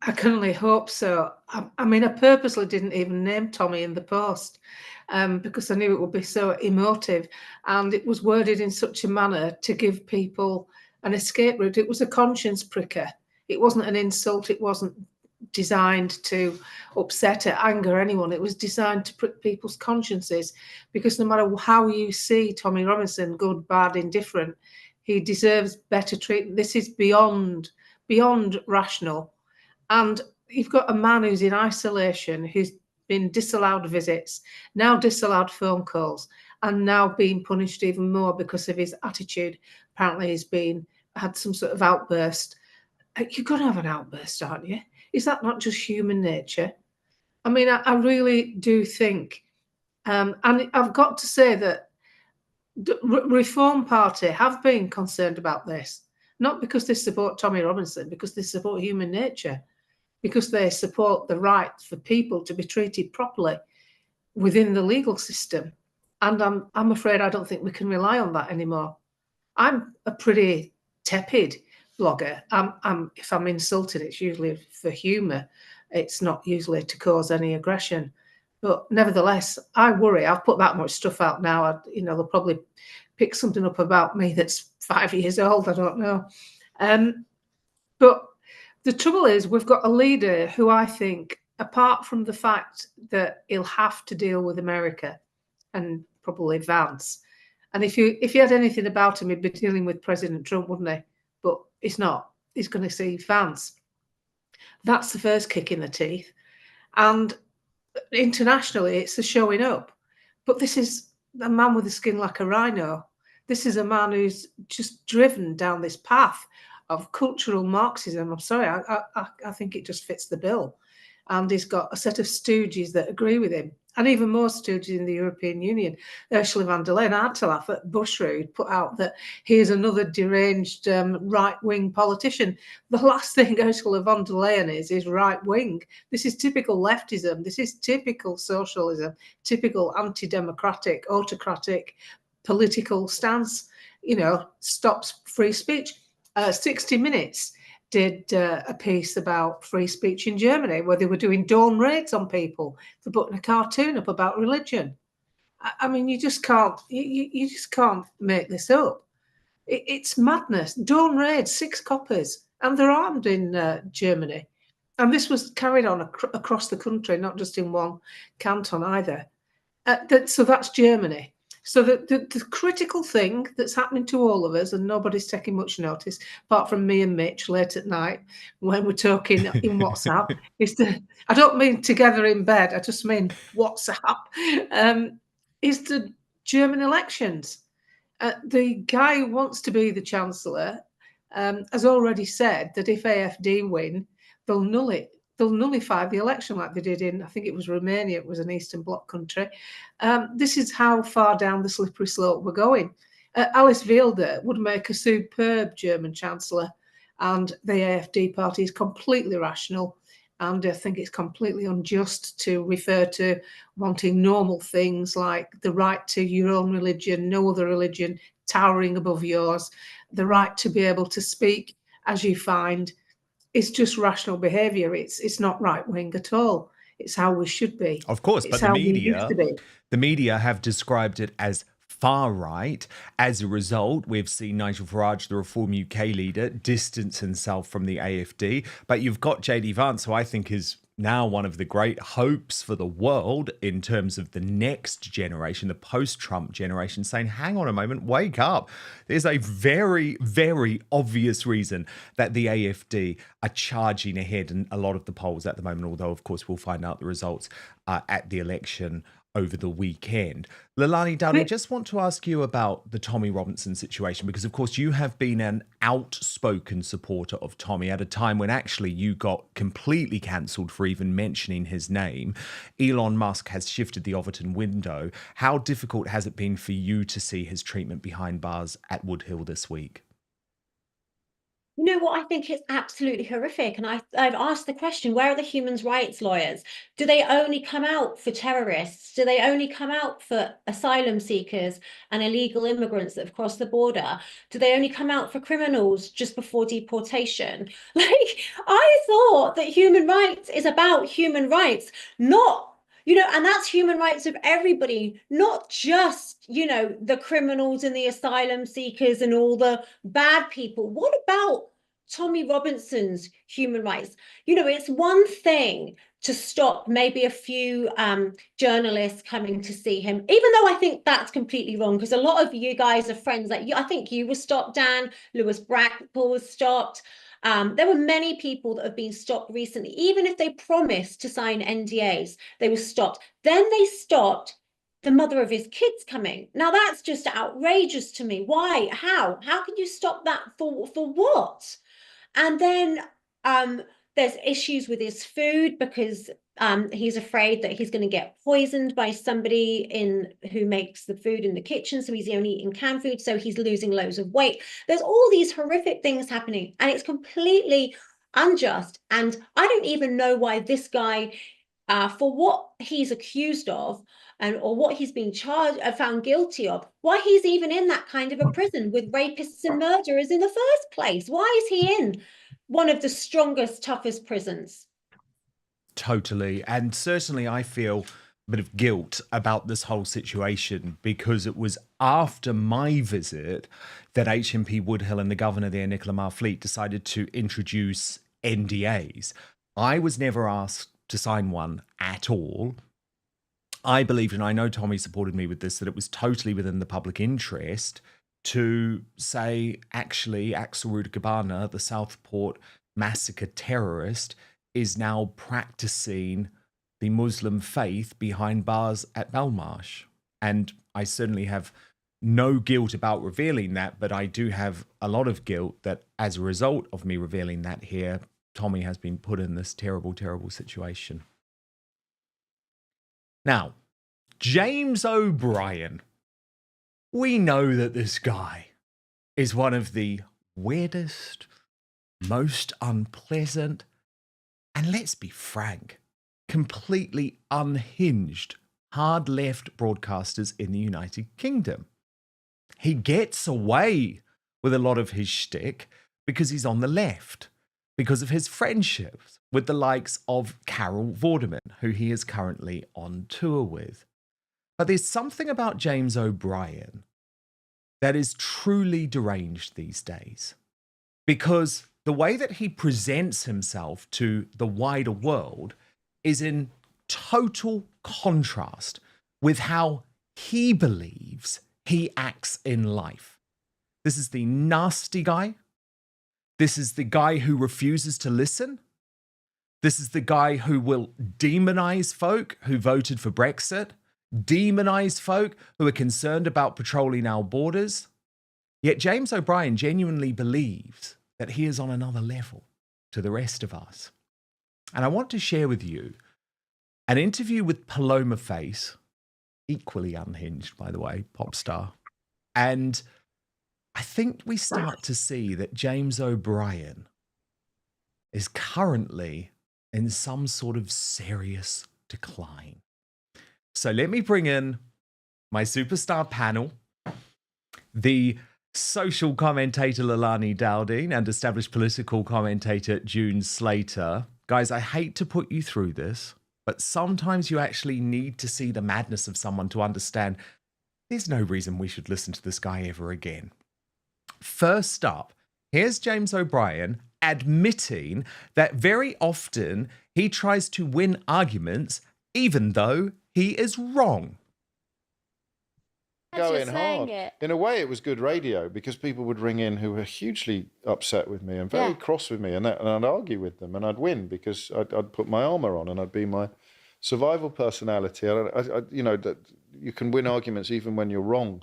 I can only hope so. I mean, I purposely didn't even name Tommy in the post because I knew it would be so emotive, and it was worded in such a manner to give people an escape route. It was a conscience pricker. It wasn't an insult. It wasn't designed to upset or anger anyone. It was designed to prick people's consciences because no matter how you see Tommy Robinson, good, bad, indifferent, he deserves better treatment. This is beyond rational. And you've got a man who's in isolation, who's been disallowed visits, now disallowed phone calls, and now being punished even more because of his attitude. Apparently he's had some sort of outburst. You're going to have an outburst, aren't you? Is that not just human nature? I mean, I really do think, and I've got to say that the Reform Party have been concerned about this, not because they support Tommy Robinson, because they support human nature, because they support the right for people to be treated properly within the legal system. And I'm afraid I don't think we can rely on that anymore. I'm a pretty tepid blogger. If I'm insulted, it's usually for humour. It's not usually to cause any aggression. But nevertheless, I worry. I've put that much stuff out now. They'll probably pick something up about me that's 5 years old. I don't know. But the trouble is, we've got a leader who I think, apart from the fact that he'll have to deal with America, and probably Vance. And if you had anything about him, he'd be dealing with President Trump, wouldn't he? But he's not. He's going to see Vance. That's the first kick in the teeth. And internationally, it's the showing up. But this is a man with a skin like a rhino. This is a man who's just driven down this path of cultural Marxism. I'm sorry, I think it just fits the bill. And he's got a set of stooges that agree with him, and even more stooges in the European Union. Ursula von der Leyen, I had to laugh at Bushrud put out that here's another deranged right-wing politician. The last thing Ursula von der Leyen is right-wing. This is typical leftism. This is typical socialism, typical anti-democratic, autocratic political stance, stops free speech. 60 Minutes did a piece about free speech in Germany, where they were doing dawn raids on people for putting a cartoon up about religion. I mean, you just can't make this up. It's madness. Dawn raids, 6 coppers, and they're armed in Germany. And this was carried on across the country, not just in one canton either. So that's Germany. So the critical thing that's happening to all of us, and nobody's taking much notice, apart from me and Mitch late at night when we're talking in WhatsApp, I don't mean together in bed, I just mean WhatsApp, is the German elections. The guy who wants to be the Chancellor has already said that if AfD win, they'll nullify the election like they did in, I think it was Romania, it was an Eastern Bloc country. This is how far down the slippery slope we're going. Alice Weidel would make a superb German Chancellor, and the AfD party is completely rational, and I think it's completely unjust to refer to wanting normal things like the right to your own religion, no other religion towering above yours, the right to be able to speak as you find. It's just rational behaviour. It's not right-wing at all. It's how we should be. Of course, but the media have described it as far right. As a result, we've seen Nigel Farage, the Reform UK leader, distance himself from the AfD. But you've got JD Vance, who I think is now one of the great hopes for the world in terms of the next generation, the post-Trump generation, saying, hang on a moment, wake up. There's a very, very obvious reason that the AfD are charging ahead in a lot of the polls at the moment, although, of course, we'll find out the results at the election over the weekend. Leilani Dowding, I just want to ask you about the Tommy Robinson situation, because, of course, you have been an outspoken supporter of Tommy at a time when actually you got completely cancelled for even mentioning his name. Elon Musk has shifted the Overton window. How difficult has it been for you to see his treatment behind bars at Woodhill this week? You know what? I think it's absolutely horrific. And I've asked the question, where are the human rights lawyers? Do they only come out for terrorists? Do they only come out for asylum seekers and illegal immigrants that have crossed the border? Do they only come out for criminals just before deportation? I thought that human rights is about human rights, not, and that's human rights of everybody, not just, the criminals and the asylum seekers and all the bad people. What about Tommy Robinson's human rights? It's one thing to stop maybe a few journalists coming to see him, even though I think that's completely wrong, because a lot of you guys are friends. I think you were stopped, Dan. Lewis Brackpool was stopped. There were many people that have been stopped recently. Even if they promised to sign NDAs, they were stopped. Then they stopped the mother of his kids coming. Now that's just outrageous to me. Why? How can you stop that for what? And then there's issues with his food, because he's afraid that he's going to get poisoned by somebody who makes the food in the kitchen. So he's only eating canned food. So he's losing loads of weight. There's all these horrific things happening, and it's completely unjust. And I don't even know why this guy, for what he's accused of, or what he's been found guilty of, why he's even in that kind of a prison with rapists and murderers in the first place. Why is he in one of the strongest, toughest prisons? Totally. And certainly I feel a bit of guilt about this whole situation, because it was after my visit that HMP Woodhill and the governor there, Nicola Marfleet, decided to introduce NDAs. I was never asked to sign one at all. I believed, and I know Tommy supported me with this, that it was totally within the public interest to say, actually, Axel Rudakabana, the Southport massacre terrorist, is now practicing the Muslim faith behind bars at Belmarsh. And I certainly have no guilt about revealing that, but I do have a lot of guilt that as a result of me revealing that here, Tommy has been put in this terrible, terrible situation. Now, James O'Brien. We know that this guy is one of the weirdest, most unpleasant, and let's be frank, completely unhinged hard left broadcasters in the United Kingdom. He gets away with a lot of his shtick because he's on the left, because of his friendships with the likes of Carol Vorderman, who he is currently on tour with. But there's something about James O'Brien that is truly deranged these days, because the way that he presents himself to the wider world is in total contrast with how he believes he acts in life. This is the nasty guy. This is the guy who refuses to listen. This is the guy who will demonize folk who voted for Brexit, demonize folk who are concerned about patrolling our borders. Yet James O'Brien genuinely believes that he is on another level to the rest of us. And I want to share with you an interview with Paloma Faith, equally unhinged, by the way, pop star. And I think we start to see that James O'Brien is currently in some sort of serious decline. So let me bring in my superstar panel, the social commentator Leilani Dowding and established political commentator June Slater. Guys, I hate to put you through this, but sometimes you actually need to see the madness of someone to understand there's no reason we should listen to this guy ever again. First up, here's James O'Brien admitting that very often he tries to win arguments even though he is wrong. Going hard. In a way, it was good radio because people would ring in who were hugely upset with me and very cross with me, and I'd argue with them and I'd win because I'd put my armour on and I'd be my survival personality. You know, that you can win arguments even when you're wrong,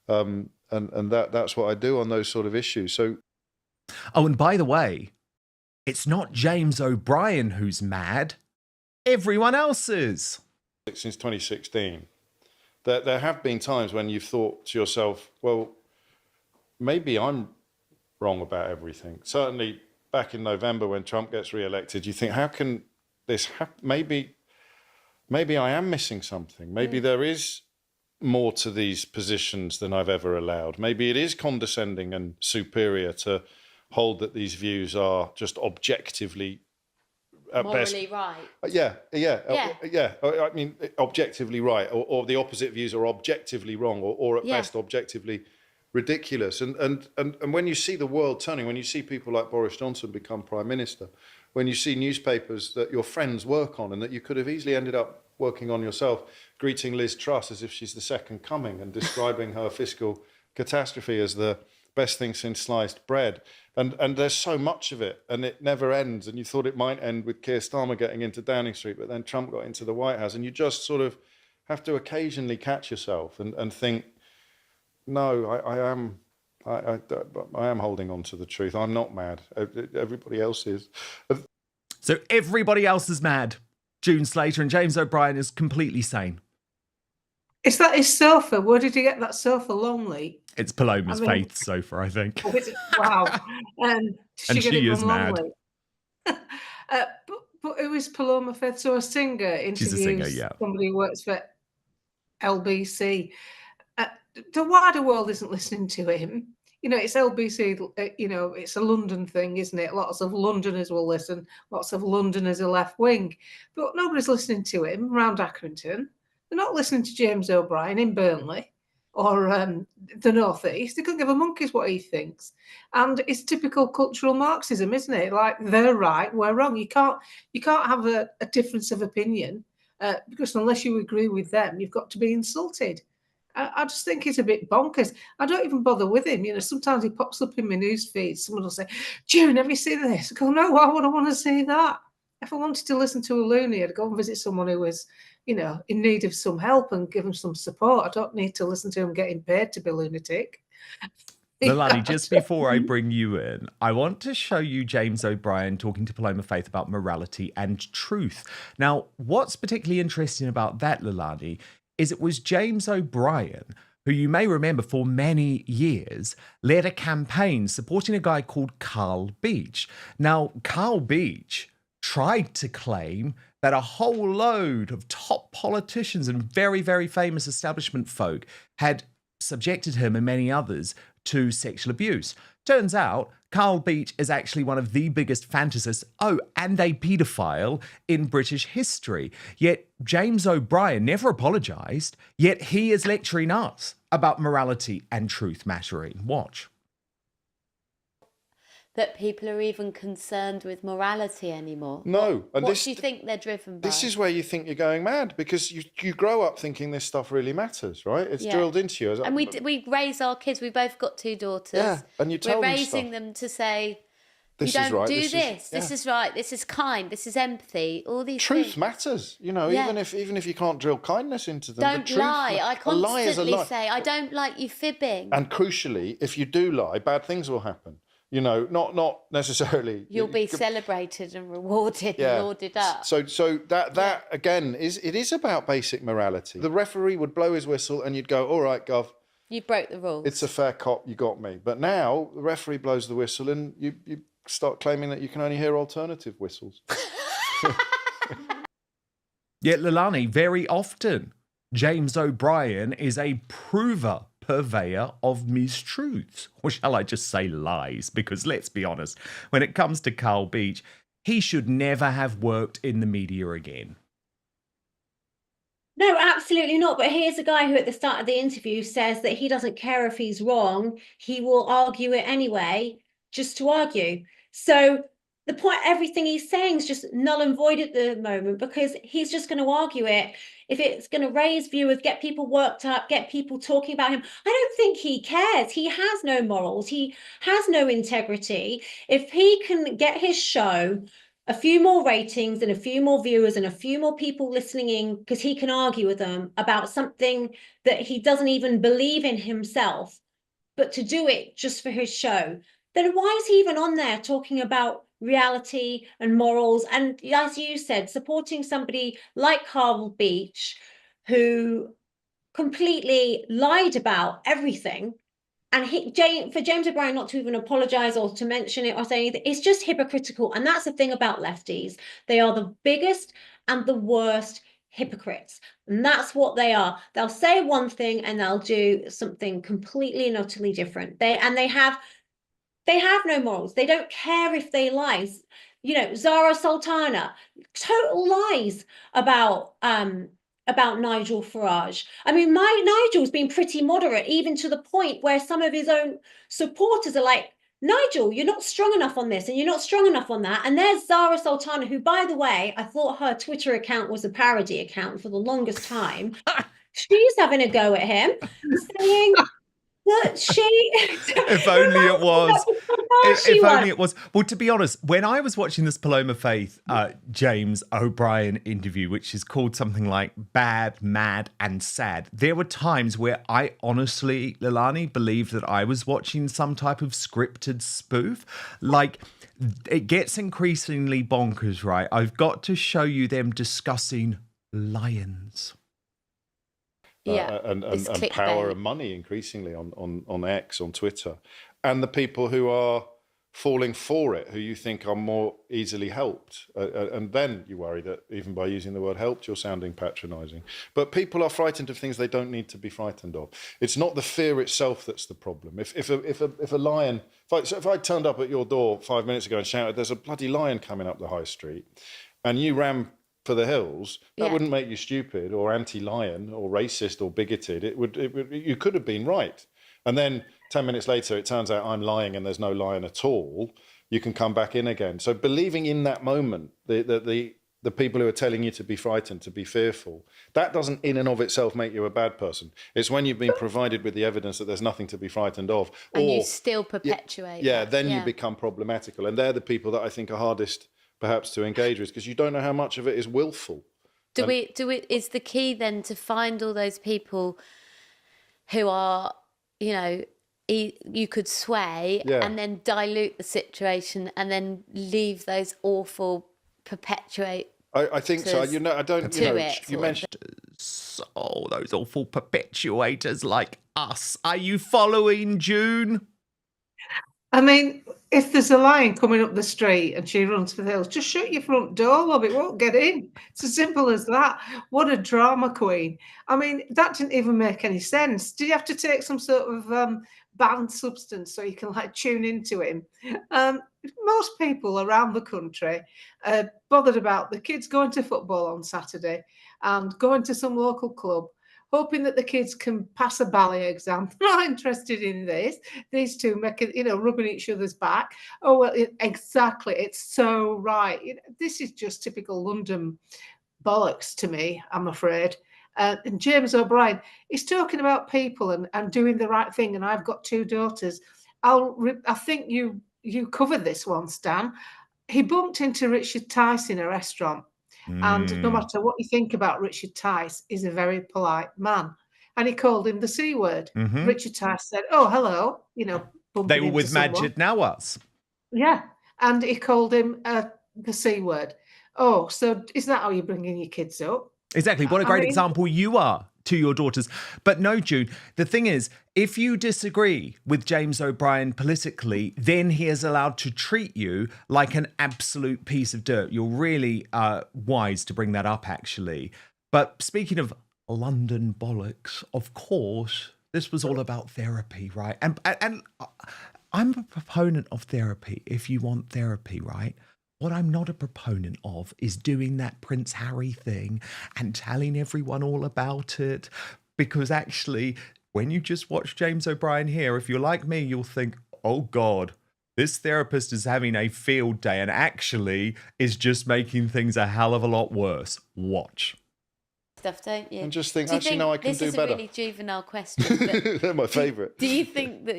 and that's what I do on those sort of issues. So, oh, and by the way, it's not James O'Brien who's mad; everyone else is. Since 2016. There have been times when you've thought to yourself, well, maybe I'm wrong about everything. Certainly back in November when Trump gets re-elected, you think, how can this happen? Maybe I am missing something. Maybe there is more to these positions than I've ever allowed. Maybe it is condescending and superior to hold that these views are just objectively at morally best. Right. Yeah. I mean, objectively right, or the opposite views are objectively wrong, or at best objectively ridiculous. And when you see the world turning, when you see people like Boris Johnson become Prime Minister, when you see newspapers that your friends work on and that you could have easily ended up working on yourself, greeting Liz Truss as if she's the second coming and describing her fiscal catastrophe as the best thing since sliced bread. And there's so much of it, and it never ends. And you thought it might end with Keir Starmer getting into Downing Street, but then Trump got into the White House. And you just sort of have to occasionally catch yourself and think, no, I am holding on to the truth. I'm not mad. Everybody else is. So everybody else is mad. June Slater, and James O'Brien is completely sane. Is that his sofa? Where did he get that sofa lonely? It's Paloma's Faith's sofa, I think. Wow. And she is mad. But it was Paloma Faith, so a singer interviews She's a singer, yeah. Somebody who works for LBC. The wider world isn't listening to him. You know, it's LBC, you know, it's a London thing, isn't it? Lots of Londoners will listen. Lots of Londoners are left wing. But nobody's listening to him around Accrington. They're not listening to James O'Brien in Burnley or the North East. They couldn't give a monkey's what he thinks. And it's typical cultural Marxism, isn't it? Like, they're right, we're wrong. You can't have a difference of opinion because unless you agree with them, you've got to be insulted. I just think it's a bit bonkers. I don't even bother with him. You know, sometimes he pops up in my news feed. Someone will say, June, have you seen this? I go, no, why would I want to see that? If I wanted to listen to a loony, I'd go and visit someone who was, you know, in need of some help and give them some support. I don't need to listen to him getting paid to be lunatic. Leilani, just before I bring you in, I want to show you James O'Brien talking to Paloma Faith about morality and truth. Now, what's particularly interesting about that, Leilani, is it was James O'Brien, who you may remember for many years, led a campaign supporting a guy called Carl Beach. Now, Carl Beach tried to claim that a whole load of top politicians and very, very famous establishment folk had subjected him and many others to sexual abuse. Turns out, Carl Beach is actually one of the biggest fantasists, and a paedophile in British history. Yet James O'Brien never apologised, yet he is lecturing us about morality and truth mattering. Watch. That people are even concerned with morality anymore. No. And what do you think they're driven by? This is where you think you're going mad, because you grow up thinking this stuff really matters, right? It's drilled into you. And we raise our kids. We both got 2 daughters. Yeah, and you tell We're them raising stuff. them to say, This you is don't right, do this this. is- This yeah. is right. This is kind. This is empathy. All these Truth things. matters, you know. Yeah. Even if you can't drill kindness into them, Don't the truth lie. I a lie is a constantly lie. say, I don't like you fibbing. And crucially, if you do lie, bad things will happen. You know, not necessarily. You'll be celebrated and rewarded and lauded up. So that again is about basic morality. The referee would blow his whistle, and you'd go, "All right, Gov, You broke the rules. it's a fair cop. You got me." But now the referee blows the whistle, and you start claiming that you can only hear alternative whistles. Yet, Leilani, very often, James O'Brien is a purveyor of mistruths, or shall I just say lies? Because let's be honest, when it comes to Carl Beach, he should never have worked in the media again. No, absolutely not. But here's a guy who at the start of the interview says that he doesn't care if he's wrong. He will argue it anyway, just to argue. So the point, everything he's saying is just null and void at the moment, because he's just going to argue it. If it's going to raise viewers, get people worked up, get people talking about him, I don't think he cares. He has no morals. He has no integrity. If he can get his show a few more ratings and a few more viewers and a few more people listening in, because he can argue with them about something that he doesn't even believe in himself, but to do it just for his show, then why is he even on there talking about reality and morals? And as you said, supporting somebody like Carl Beach, who completely lied about everything. And for James O'Brien not to even apologise or to mention it or say anything, it's just hypocritical. And that's the thing about lefties. They are the biggest and the worst hypocrites. And that's what they are. They'll say one thing and they'll do something completely and utterly different. They have no morals. They don't care if they lie. You know, Zara Sultana, total lies about Nigel Farage. I mean, Nigel's been pretty moderate, even to the point where some of his own supporters are like, Nigel, you're not strong enough on this and you're not strong enough on that. And there's Zara Sultana, who, by the way, I thought her Twitter account was a parody account for the longest time. She's having a go at him, saying that if only it was. If only it was. Well, to be honest, when I was watching this Paloma Faith James O'Brien interview, which is called something like Bad, Mad and Sad, there were times where I honestly, Leilani, believed that I was watching some type of scripted spoof. Like, it gets increasingly bonkers, right? I've got to show you them discussing lions. And power and money increasingly on X, on Twitter, and the people who are falling for it, who you think are more easily helped, and then you worry that even by using the word helped, you're sounding patronising. But people are frightened of things they don't need to be frightened of. It's not the fear itself that's the problem. If a lion, if I turned up at your door 5 minutes ago and shouted, "There's a bloody lion coming up the high street," and you ran for the hills, that wouldn't make you stupid or anti-lion or racist or bigoted. It would you could have been right. And then 10 minutes later, it turns out I'm lying and there's no lion at all. You can come back in again. So believing in that moment, the the people who are telling you to be frightened, to be fearful, that doesn't in and of itself make you a bad person. It's when you've been provided with the evidence that there's nothing to be frightened of. And you still perpetuate then you become problematical. And they're the people that I think are hardest perhaps to engage with, because you don't know how much of it is willful. Is the key then to find all those people who are, you know, you could sway and then dilute the situation and then leave those awful perpetuate. I think so. You know, I don't. You know, you mentioned those awful perpetuators like us. Are you following, June? I mean, if there's a lion coming up the street and she runs for the hills, just shut your front door, love. It won't get in. It's as simple as that. What a drama queen. I mean, that didn't even make any sense. Did you have to take some sort of banned substance so you can like tune into him? Most people around the country are bothered about the kids going to football on Saturday and going to some local club, hoping that the kids can pass a ballet exam. They're not interested in this. These two making, you know, rubbing each other's back. Oh, well, exactly. It's so right. You know, this is just typical London bollocks to me, I'm afraid. And James O'Brien is talking about people and doing the right thing. And I've got two daughters. I think you covered this one, Stan. He bumped into Richard Tice in a restaurant. And no matter what you think about Richard Tice, he's a very polite man. And he called him the C word. Richard Tice said, "Oh, hello," you know. They were with Majid Nawaz. Yeah. And he called him the C word. Oh, so is that how you're bringing your kids up? Exactly. What a great example you are to your daughters. But no, June, the thing is, if you disagree with James O'Brien politically, then he is allowed to treat you like an absolute piece of dirt. You're really wise to bring that up, actually. But speaking of London bollocks, of course, this was all about therapy, right? And I'm a proponent of therapy if you want therapy, right? What I'm not a proponent of is doing that Prince Harry thing and telling everyone all about it. Because actually, when you just watch James O'Brien here, if you're like me, you'll think, oh God, this therapist is having a field day and actually is just making things a hell of a lot worse. Watch. Stuff, don't you? And just think, actually, no, I can do better. This is a really juvenile question. They're my favourite. Do you think that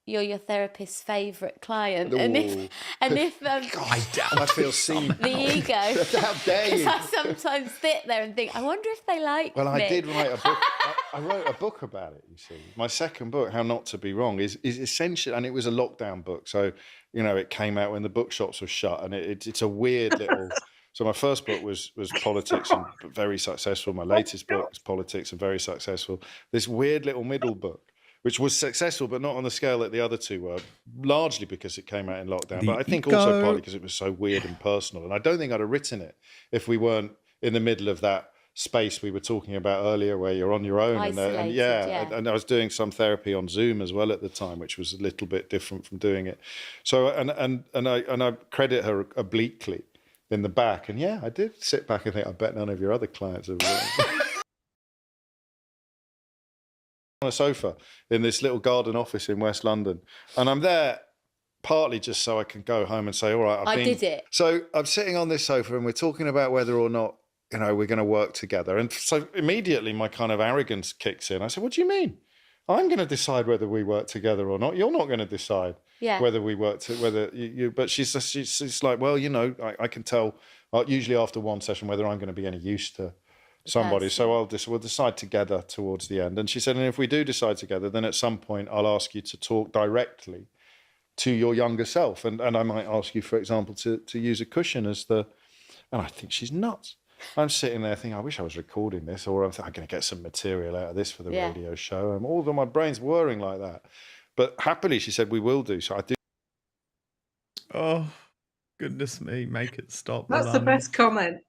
you're your therapist's favourite client? Ooh. And if I feel seen. The ego. How dare you? I sometimes sit there and think, I wonder if they like me. Well, I did write a book. I wrote a book about it, you see. My second book, How Not to Be Wrong, is essential, and it was a lockdown book. So, you know, it came out when the bookshops were shut, and it's a weird little... So my first book was politics and very successful. My latest book is politics and very successful. This weird little middle book, which was successful, but not on the scale that the other two were, largely because it came out in lockdown. But I think also partly because it was so weird and personal. And I don't think I'd have written it if we weren't in the middle of that space we were talking about earlier, where you're on your own. Isolated, and I was doing some therapy on Zoom as well at the time, which was a little bit different from doing it. So, and I credit her obliquely in the back. And yeah, I did sit back and think, I bet none of your other clients have on a sofa in this little garden office in West London. And I'm there partly just so I can go home and say, all right, I did it. So I'm sitting on this sofa and we're talking about whether or not, you know, we're going to work together. And so immediately my kind of arrogance kicks in. I said, what do you mean? I'm going to decide whether we work together or not. You're not going to decide whether we work whether you. But she's like, well, you know, I can tell usually after one session whether I'm going to be any use to somebody. So we'll decide together towards the end. And she said, and if we do decide together, then at some point I'll ask you to talk directly to your younger self. And I might ask you, for example, to use a cushion as the... And I think she's nuts. I'm sitting there thinking, I wish I was recording this, or I'm going to get some material out of this for the radio show. And all of my brain's whirring like that. But happily, she said, we will do. So I do. Oh, goodness me, make it stop. That's the best comment.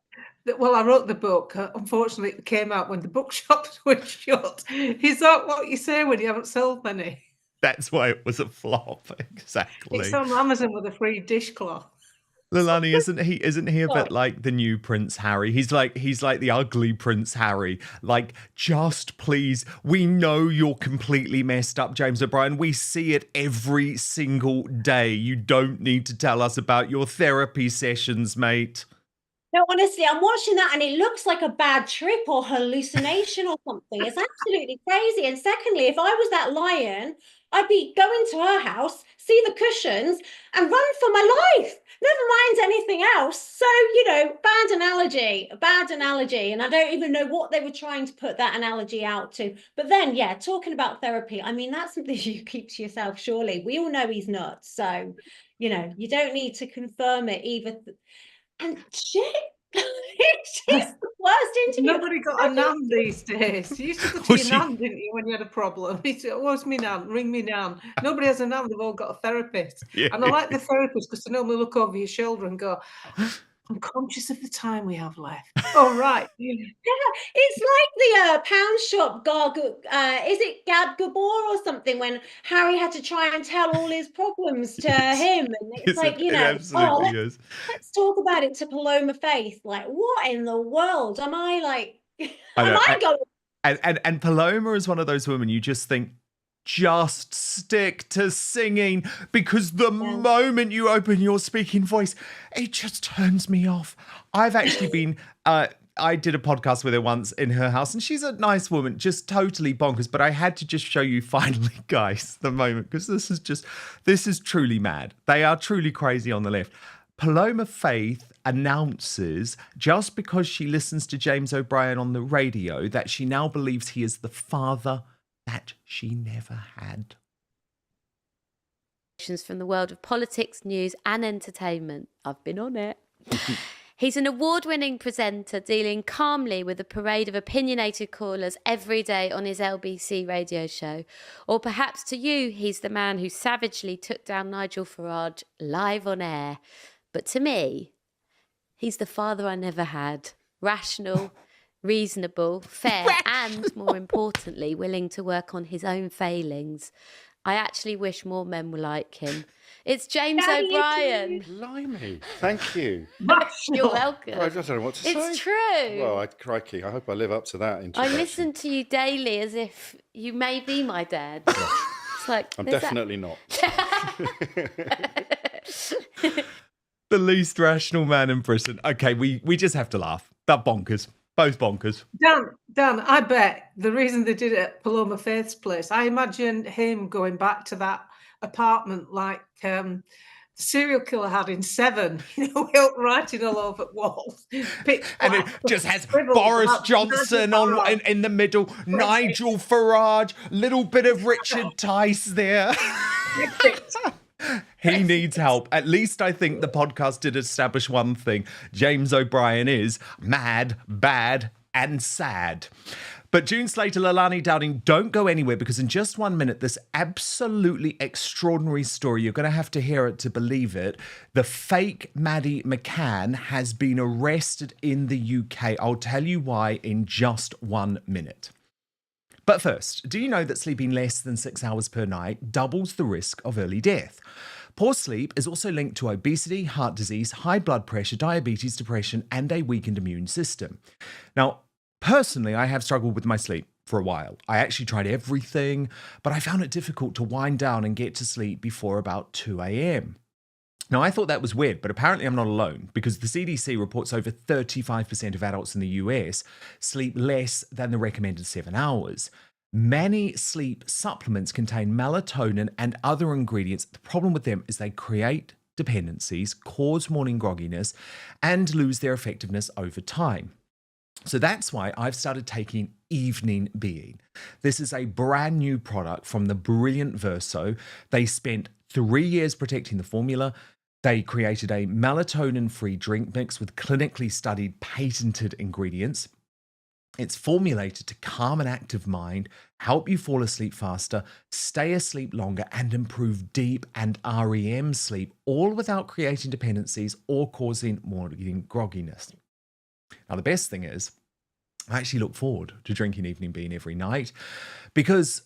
Well, I wrote the book. Unfortunately, it came out when the bookshops were shut. Is that what you say when you haven't sold many? That's why it was a flop. Exactly. It's on Amazon with a free dishcloth. Leilani, isn't he a bit like the new Prince Harry? He's like the ugly Prince Harry. Like, just please, we know you're completely messed up, James O'Brien. We see it every single day. You don't need to tell us about your therapy sessions, mate. No, honestly, I'm watching that and it looks like a bad trip or hallucination or something. It's absolutely crazy. And secondly, if I was that lion, I'd be going to her house, see the cushions, and run for my life. Never mind anything else. So, bad analogy. And I don't even know what they were trying to put that analogy out to. But then, yeah, talking about therapy, I mean, that's something you keep to yourself, surely. We all know he's nuts. So, you don't need to confirm it either. And shit, she's the worst interview. Nobody got a nan these days. You used to go to your nan, didn't you, when you had a problem? You said, what's me nan? Ring me nan. Nobody has a nan. They've all got a therapist. Yeah. And I like the therapist because they normally look over your shoulder and go, I'm conscious of the time we have left. Oh, right. Yeah, it's like the pound shop is it Gad Gabor or something, when Harry had to try and tell all his problems to him, and it's like, let's talk about it to Paloma Faith. Like, what in the world am I like? And Paloma is one of those women you just think, just stick to singing, because the moment you open your speaking voice, it just turns me off. I've actually been, I did a podcast with her once in her house, and she's a nice woman, just totally bonkers. But I had to just show you finally, guys, the moment, because this is truly mad. They are truly crazy on the left. Paloma Faith announces, just because she listens to James O'Brien on the radio, that she now believes he is the father that she never had. From the world of politics, news and entertainment. I've been on it. He's an award-winning presenter dealing calmly with a parade of opinionated callers every day on his LBC radio show. Or perhaps to you, he's the man who savagely took down Nigel Farage live on air. But to me, he's the father I never had. Rational, reasonable, fair, and more importantly, willing to work on his own failings. I actually wish more men were like him. It's James O'Brien. Blimey. Thank you. You're welcome. I don't know what to say. It's true. Well, crikey, I hope I live up to that introduction. I listen to you daily as if you may be my dad. It's like, I'm definitely not. The least rational man in Britain. Okay, we just have to laugh. That bonkers. Both bonkers. Dan, I bet the reason they did it at Paloma Faith's place, I imagine him going back to that apartment like the serial killer had in Seven, writing all over walls. And it just has Boris Johnson in the middle, Nigel Farage, little bit of Richard Tice there. He needs help. At least I think the podcast did establish one thing. James O'Brien is mad, bad, and sad. But June Slater, Leilani Dowding, don't go anywhere, because in just 1 minute, this absolutely extraordinary story, you're going to have to hear it to believe it. The fake Maddie McCann has been arrested in the UK. I'll tell you why in just 1 minute. But first, do you know that sleeping less than 6 hours per night doubles the risk of early death? Poor sleep is also linked to obesity, heart disease, high blood pressure, diabetes, depression, and a weakened immune system. Now, personally, I have struggled with my sleep for a while. I actually tried everything, but I found it difficult to wind down and get to sleep before about 2 a.m. Now, I thought that was weird, but apparently I'm not alone, because the CDC reports over 35% of adults in the US sleep less than the recommended 7 hours. Many sleep supplements contain melatonin and other ingredients. The problem with them is they create dependencies, cause morning grogginess, and lose their effectiveness over time. So that's why I've started taking Evening Being. This is a brand new product from the brilliant Verso. They spent 3 years protecting the formula. They created a melatonin-free drink mix with clinically studied, patented ingredients. It's formulated to calm an active mind, help you fall asleep faster, stay asleep longer, and improve deep and REM sleep, all without creating dependencies or causing morning grogginess. Now, the best thing is, I actually look forward to drinking Evening Bean every night, because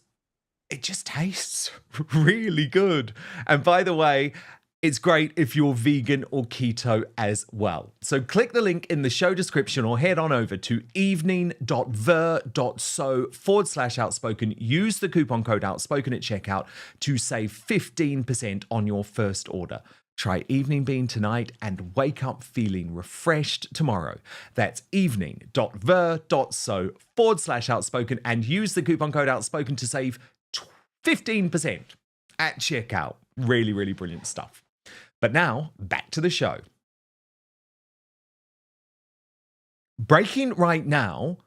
it just tastes really good. And by the way, it's great if you're vegan or keto as well. So click the link in the show description or head on over to evening.ver.so/outspoken. Use the coupon code outspoken at checkout to save 15% on your first order. Try Evening Bean tonight and wake up feeling refreshed tomorrow. That's evening.ver.so/outspoken and use the coupon code outspoken to save 15% at checkout. Really, really brilliant stuff. But now, back to the show. Breaking right now,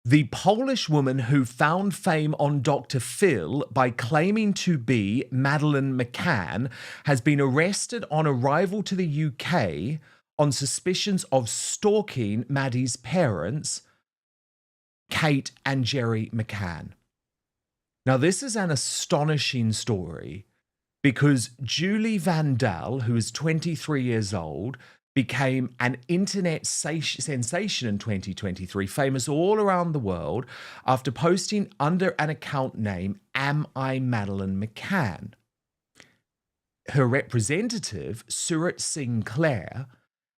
the Polish woman who found fame on Dr. Phil by claiming to be Madeleine McCann has been arrested on arrival to the UK on suspicions of stalking Maddie's parents, Kate and Gerry McCann. Now, this is an astonishing story because Julie Vandal, who is 23 years old, became an internet sensation in 2023, famous all around the world, after posting under an account name, Am I Madeleine McCann? Her representative, Surat Sinclair,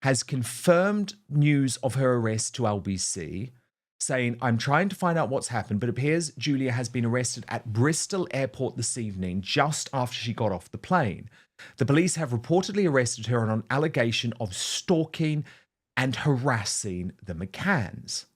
has confirmed news of her arrest to LBC, saying, I'm trying to find out what's happened, but it appears Julia has been arrested at Bristol Airport this evening, just after she got off the plane. The police have reportedly arrested her on an allegation of stalking and harassing the McCanns.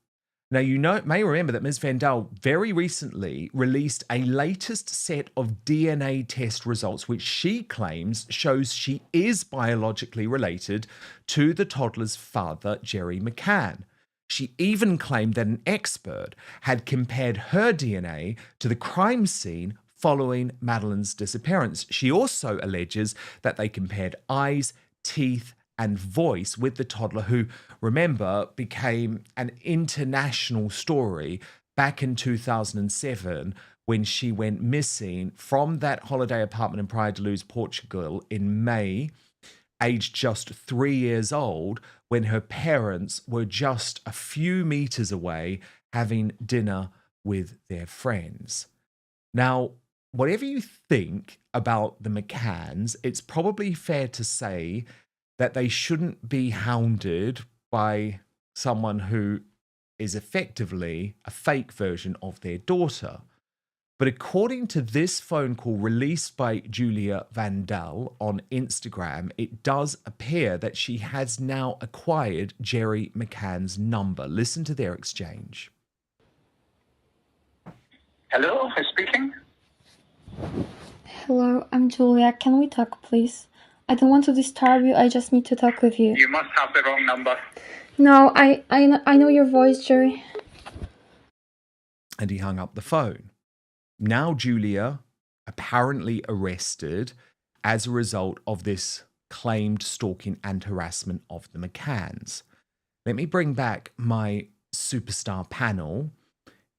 Now, you may remember that Ms. Vandal very recently released a latest set of DNA test results, which she claims shows she is biologically related to the toddler's father, Gerry McCann. She even claimed that an expert had compared her DNA to the crime scene following Madeleine's disappearance. She also alleges that they compared eyes, teeth, and voice with the toddler, who, remember, became an international story back in 2007 when she went missing from that holiday apartment in Praia de Luz, Portugal in May, aged just 3 years old, when her parents were just a few meters away having dinner with their friends. Now, whatever you think about the McCanns, it's probably fair to say that they shouldn't be hounded by someone who is effectively a fake version of their daughter. But according to this phone call released by Julia Vandal on Instagram, it does appear that she has now acquired Gerry McCann's number. Listen to their exchange. Hello, who's speaking? Hello, I'm Julia. Can we talk, please? I don't want to disturb you. I just need to talk with you. You must have the wrong number. No, I know your voice, Gerry. And he hung up the phone. Now Julia, apparently arrested as a result of this claimed stalking and harassment of the McCanns. Let me bring back my superstar panel,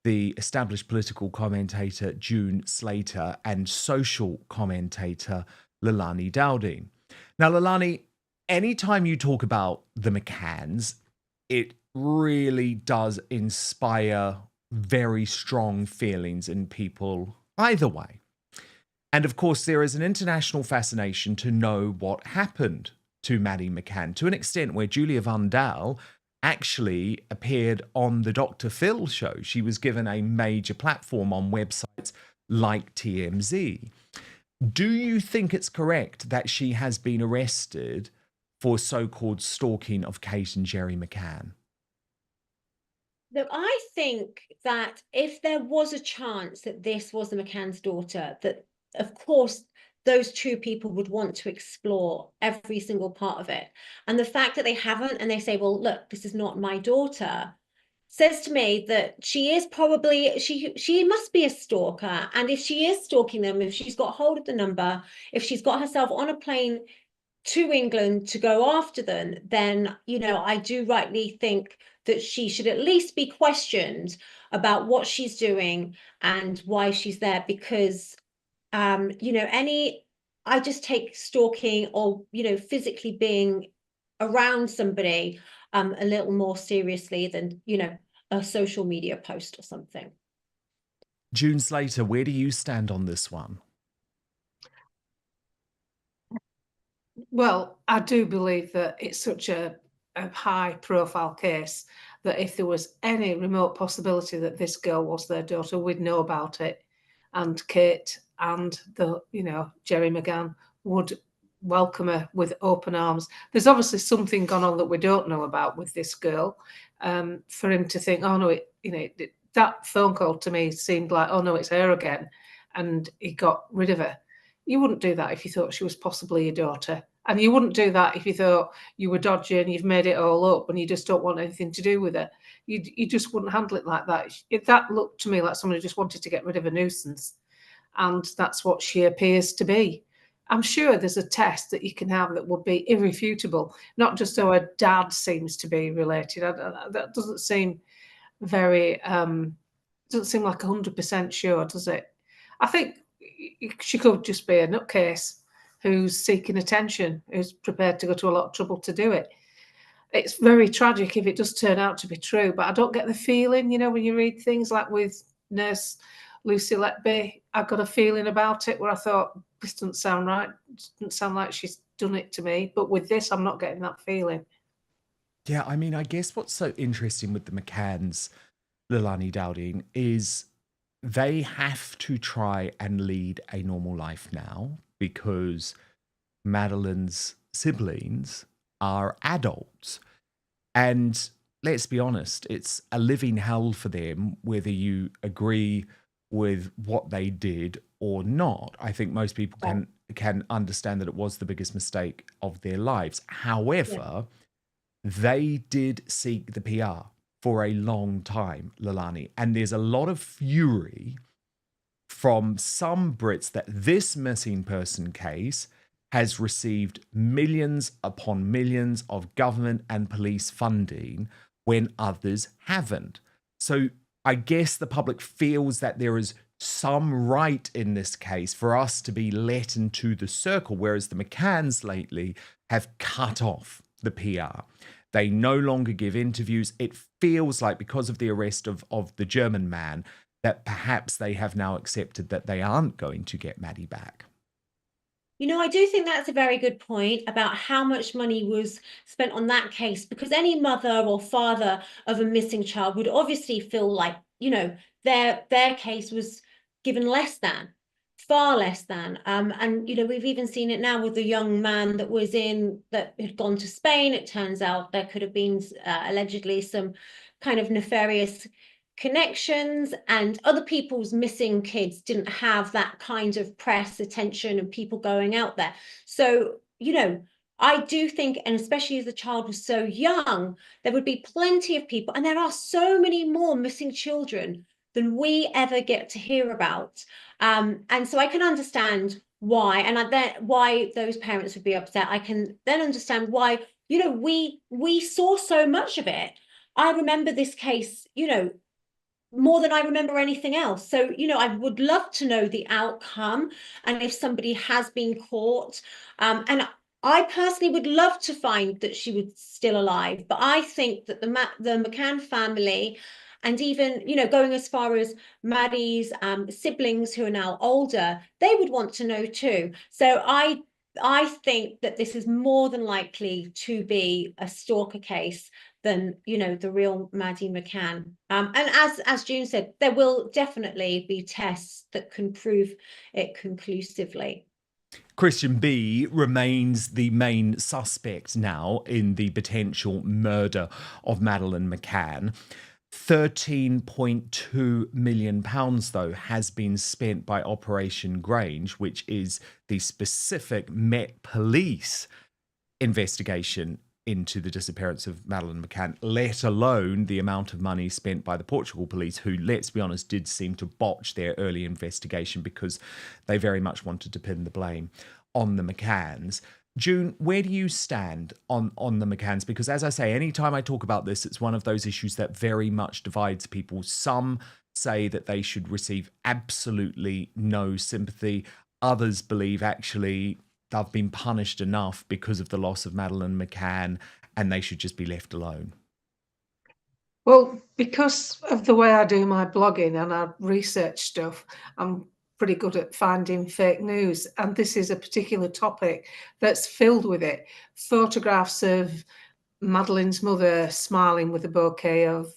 the established political commentator June Slater and social commentator Leilani Dowding. Now, Leilani, anytime you talk about the McCanns, it really does inspire very strong feelings in people either way. And of course, there is an international fascination to know what happened to Maddie McCann, to an extent where Julia Vandal actually appeared on the Dr. Phil show. She was given a major platform on websites like TMZ. Do you think it's correct that she has been arrested for so-called stalking of Kate and Gerry McCann? Look, I think that if there was a chance that this was the McCann's daughter, that of course those two people would want to explore every single part of it. And the fact that they haven't, and they say, well, look, this is not my daughter, says to me that she is probably, she must be a stalker. And if she is stalking them, if she's got hold of the number, if she's got herself on a plane to England to go after them, then, you know, I do rightly think that she should at least be questioned about what she's doing and why she's there, because, you know, I just take stalking or, you know, physically being around somebody a little more seriously than, you know, a social media post or something. June Slater, where do you stand on this one? Well, I do believe that it's such a high profile case that if there was any remote possibility that this girl was their daughter, we'd know about it. And Kate and the, you know, Gerry McCann would welcome her with open arms. There's obviously something gone on that we don't know about with this girl. For him to think, oh no, that phone call to me seemed like, oh no, it's her again, and he got rid of her. You wouldn't do that if you thought she was possibly your daughter. And you wouldn't do that if you thought you were dodgy and you've made it all up and you just don't want anything to do with her. You just wouldn't handle it like that. That looked to me like someone who just wanted to get rid of a nuisance. And that's what she appears to be. I'm sure there's a test that you can have that would be irrefutable, not just how her dad seems to be related. That doesn't seem very, doesn't seem like 100% sure, does it? I think she could just be a nutcase who's seeking attention, who's prepared to go to a lot of trouble to do it. It's very tragic if it does turn out to be true, but I don't get the feeling, when you read things like with Nurse Lucy Letby, I got a feeling about it where I thought, this doesn't sound right. It doesn't sound like she's done it to me. But with this, I'm not getting that feeling. Yeah, I mean, I guess what's so interesting with the McCanns, Leilani Dowding, is they have to try and lead a normal life now because Madeline's siblings are adults. And let's be honest, it's a living hell for them, whether you agree with what they did or not. I think most people can understand that it was the biggest mistake of their lives. However, they did seek the PR for a long time, Leilani. And there's a lot of fury from some Brits that this missing person case has received millions upon millions of government and police funding when others haven't. So I guess the public feels that there is some right in this case for us to be let into the circle, whereas the McCanns lately have cut off the PR. They no longer give interviews. It feels like because of the arrest of the German man that perhaps they have now accepted that they aren't going to get Maddie back. I do think that's a very good point about how much money was spent on that case, because any mother or father of a missing child would obviously feel like, their case was given less than, far less than. And, we've even seen it now with the young man that had gone to Spain. It turns out there could have been allegedly some kind of nefarious connections, and other people's missing kids didn't have that kind of press attention and people going out there. So, I do think, and especially as the child was so young, there would be plenty of people, and there are so many more missing children than we ever get to hear about. And so I can understand why, and why those parents would be upset. I can then understand why, we saw so much of it. I remember this case, more than I remember anything else. So, I would love to know the outcome and if somebody has been caught. And I personally would love to find that she was still alive. But I think that the McCann family, and even, going as far as Maddie's siblings who are now older, they would want to know too. So I think that this is more than likely to be a stalker case than, the real Maddie McCann. And as June said, there will definitely be tests that can prove it conclusively. Christian B remains the main suspect now in the potential murder of Madeleine McCann. £13.2 million, though, has been spent by Operation Grange, which is the specific Met Police investigation into the disappearance of Madeleine McCann, let alone the amount of money spent by the Portugal police, who, let's be honest, did seem to botch their early investigation because they very much wanted to pin the blame on the McCanns. June, where do you stand on the McCanns? Because as I say, anytime I talk about this, it's one of those issues that very much divides people. Some say that they should receive absolutely no sympathy. Others believe actually they've been punished enough because of the loss of Madeleine McCann and they should just be left alone. Well, because of the way I do my blogging and I research stuff, I'm pretty good at finding fake news. And this is a particular topic that's filled with it. Photographs of Madeleine's mother smiling with a bouquet of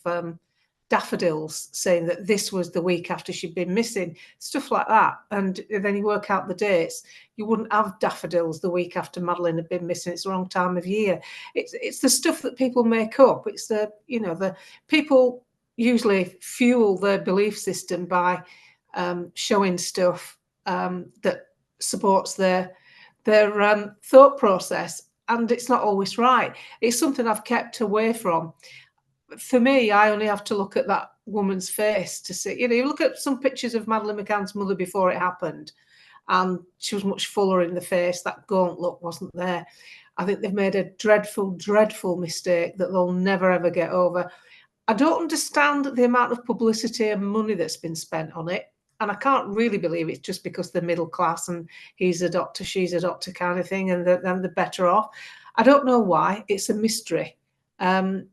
daffodils, saying that this was the week after she'd been missing, stuff like that. And then you work out the dates. You wouldn't have daffodils the week after Madeleine had been missing. It's the wrong time of year. It's the stuff that people make up. It's the people usually fuel their belief system by showing stuff that supports their thought process, and it's not always right. It's something I've kept away from. For me, I only have to look at that woman's face to see. You look at some pictures of Madeleine McCann's mother before it happened, and she was much fuller in the face. That gaunt look wasn't there. I think they've made a dreadful, dreadful mistake that they'll never, ever get over. I don't understand the amount of publicity and money that's been spent on it. And I can't really believe it's just because they're middle class and he's a doctor, she's a doctor kind of thing, and then they're better off. I don't know why. It's a mystery.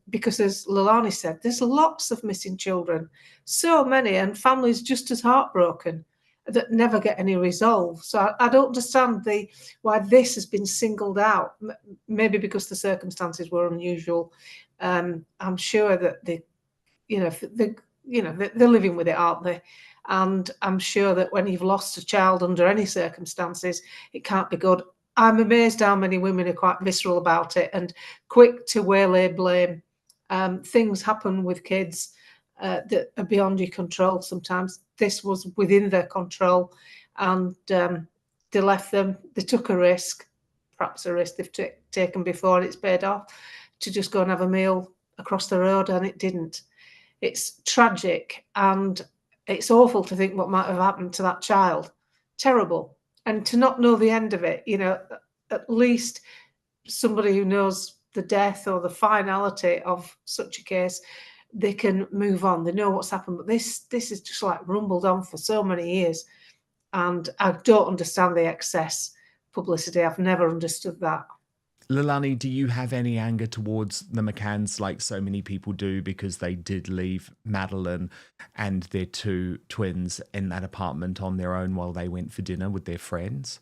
Because as Leilani said, there's lots of missing children, so many, and families just as heartbroken that never get any resolve. So I don't understand why this has been singled out. Maybe because the circumstances were unusual. I'm sure that they're living with it, aren't they? And I'm sure that when you've lost a child under any circumstances, it can't be good. I'm amazed how many women are quite visceral about it and quick to waylay blame. Things happen with kids that are beyond your control sometimes. This was within their control, and they left them. They took a risk, perhaps a risk they've taken before and it's paid off, to just go and have a meal across the road, and it didn't. It's tragic, and it's awful to think what might have happened to that child. Terrible. And to not know the end of it, at least somebody who knows the death or the finality of such a case, they can move on. They know what's happened. But this is just like rumbled on for so many years. And I don't understand the excess publicity. I've never understood that. Leilani, do you have any anger towards the McCanns like so many people do, because they did leave Madeleine and their two twins in that apartment on their own while they went for dinner with their friends?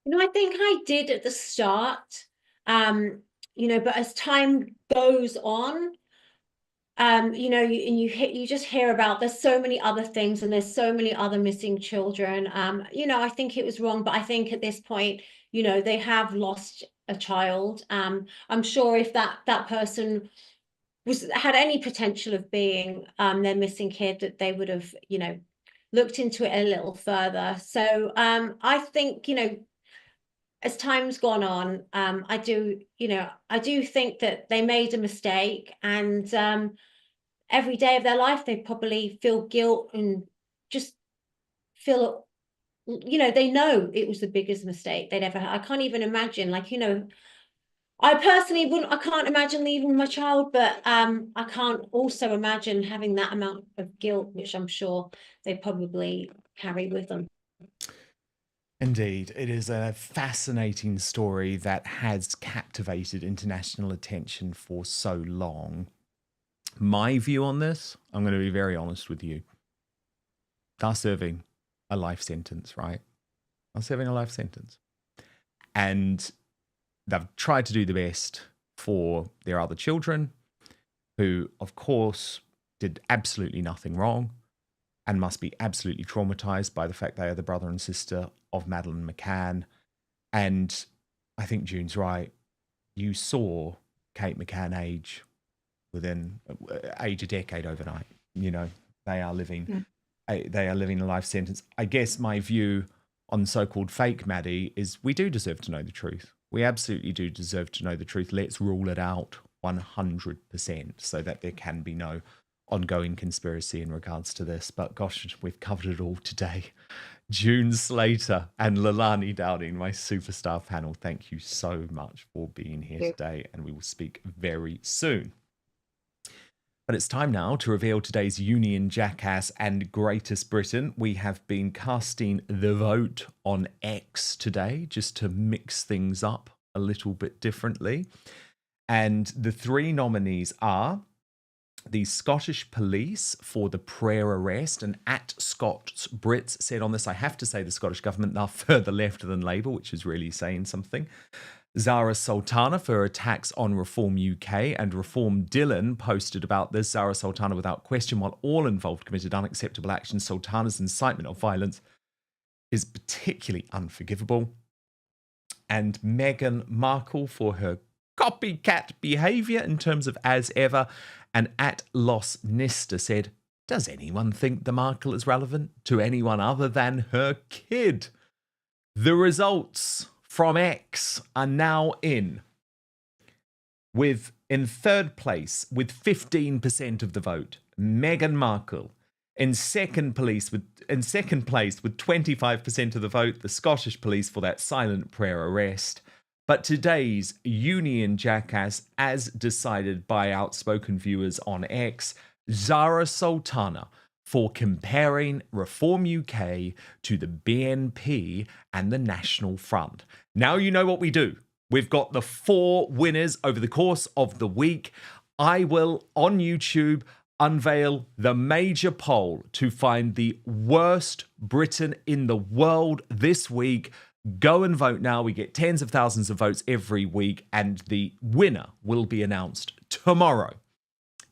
I think I did at the start, but as time goes on, you just hear about there's so many other things and there's so many other missing children. I think it was wrong, but I think at this point, they have lost a child. I'm sure if that person had any potential of being their missing kid, that they would have, looked into it a little further. So I think, as time's gone on, I do think that they made a mistake, and every day of their life they probably feel guilt and just feel, they know it was the biggest mistake they'd ever had. I can't even imagine, I personally I can't imagine leaving my child, but I can't also imagine having that amount of guilt, which I'm sure they probably carry with them. Indeed, it is a fascinating story that has captivated international attention for so long. My view on this, I'm going to be very honest with you. They're serving a life sentence, right? They're serving a life sentence. And they've tried to do the best for their other children, who, of course, did absolutely nothing wrong and must be absolutely traumatized by the fact they are the brother and sister of Madeleine McCann. And I think June's right. You saw Kate McCann age a decade overnight. They are living a life sentence. I guess my view on so-called Fake Maddie is we do deserve to know the truth. We absolutely do deserve to know the truth. Let's rule it out 100% so that there can be no ongoing conspiracy in regards to this. But gosh, we've covered it all today. June Slater and Leilani Dowding, my superstar panel, thank you so much for being here today, and we will speak very soon. But it's time now to reveal today's Union Jackass and Greatest Britain. We have been casting the vote on X today, just to mix things up a little bit differently. And the three nominees are the Scottish police for the prayer arrest, and at Scots Brits said on this, I have to say the Scottish government are further left than Labour, which is really saying something. Zara Sultana for attacks on Reform UK, and Reform Dylan posted about this. Zara Sultana, without question, while all involved committed unacceptable actions, Sultana's incitement of violence is particularly unforgivable. And Meghan Markle for her copycat behaviour in terms of as ever. And at Los Nista said, does anyone think the Markle is relevant to anyone other than her kid? The results from X are now in third place with 15% of the vote, Meghan Markle. In second place with 25% of the vote, the Scottish police for that silent prayer arrest. But today's Union Jackass, as decided by outspoken viewers on X, Zara Sultana for comparing Reform UK to the BNP and the National Front. Now you know what we do. We've got the 4 winners over the course of the week. I will, on YouTube, unveil the major poll to find the worst Britain in the world this week. Go and vote now. We get tens of thousands of votes every week, and the winner will be announced tomorrow.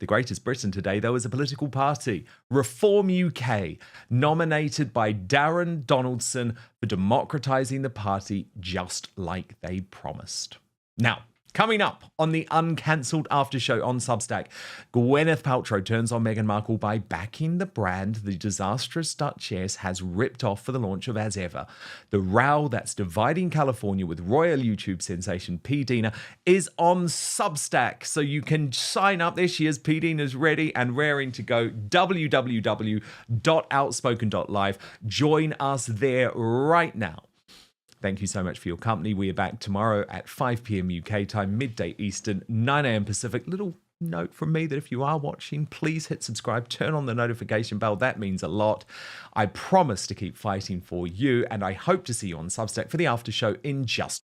The greatest Britain today, though, is a political party, Reform UK, nominated by Darren Donaldson for democratising the party just like they promised. Now, coming up on the Uncancelled Aftershow on Substack, Gwyneth Paltrow turns on Meghan Markle by backing the brand the disastrous Duchess has ripped off for the launch of As Ever. The row that's dividing California with royal YouTube sensation P-Dina is on Substack, so you can sign up. There she is, P-Dina's ready and raring to go. www.outspoken.live. Join us there right now. Thank you so much for your company. We are back tomorrow at 5 p.m. UK time, midday Eastern, 9 a.m. Pacific. Little note from me that if you are watching, please hit subscribe, turn on the notification bell. That means a lot. I promise to keep fighting for you, and I hope to see you on Substack for the after show in just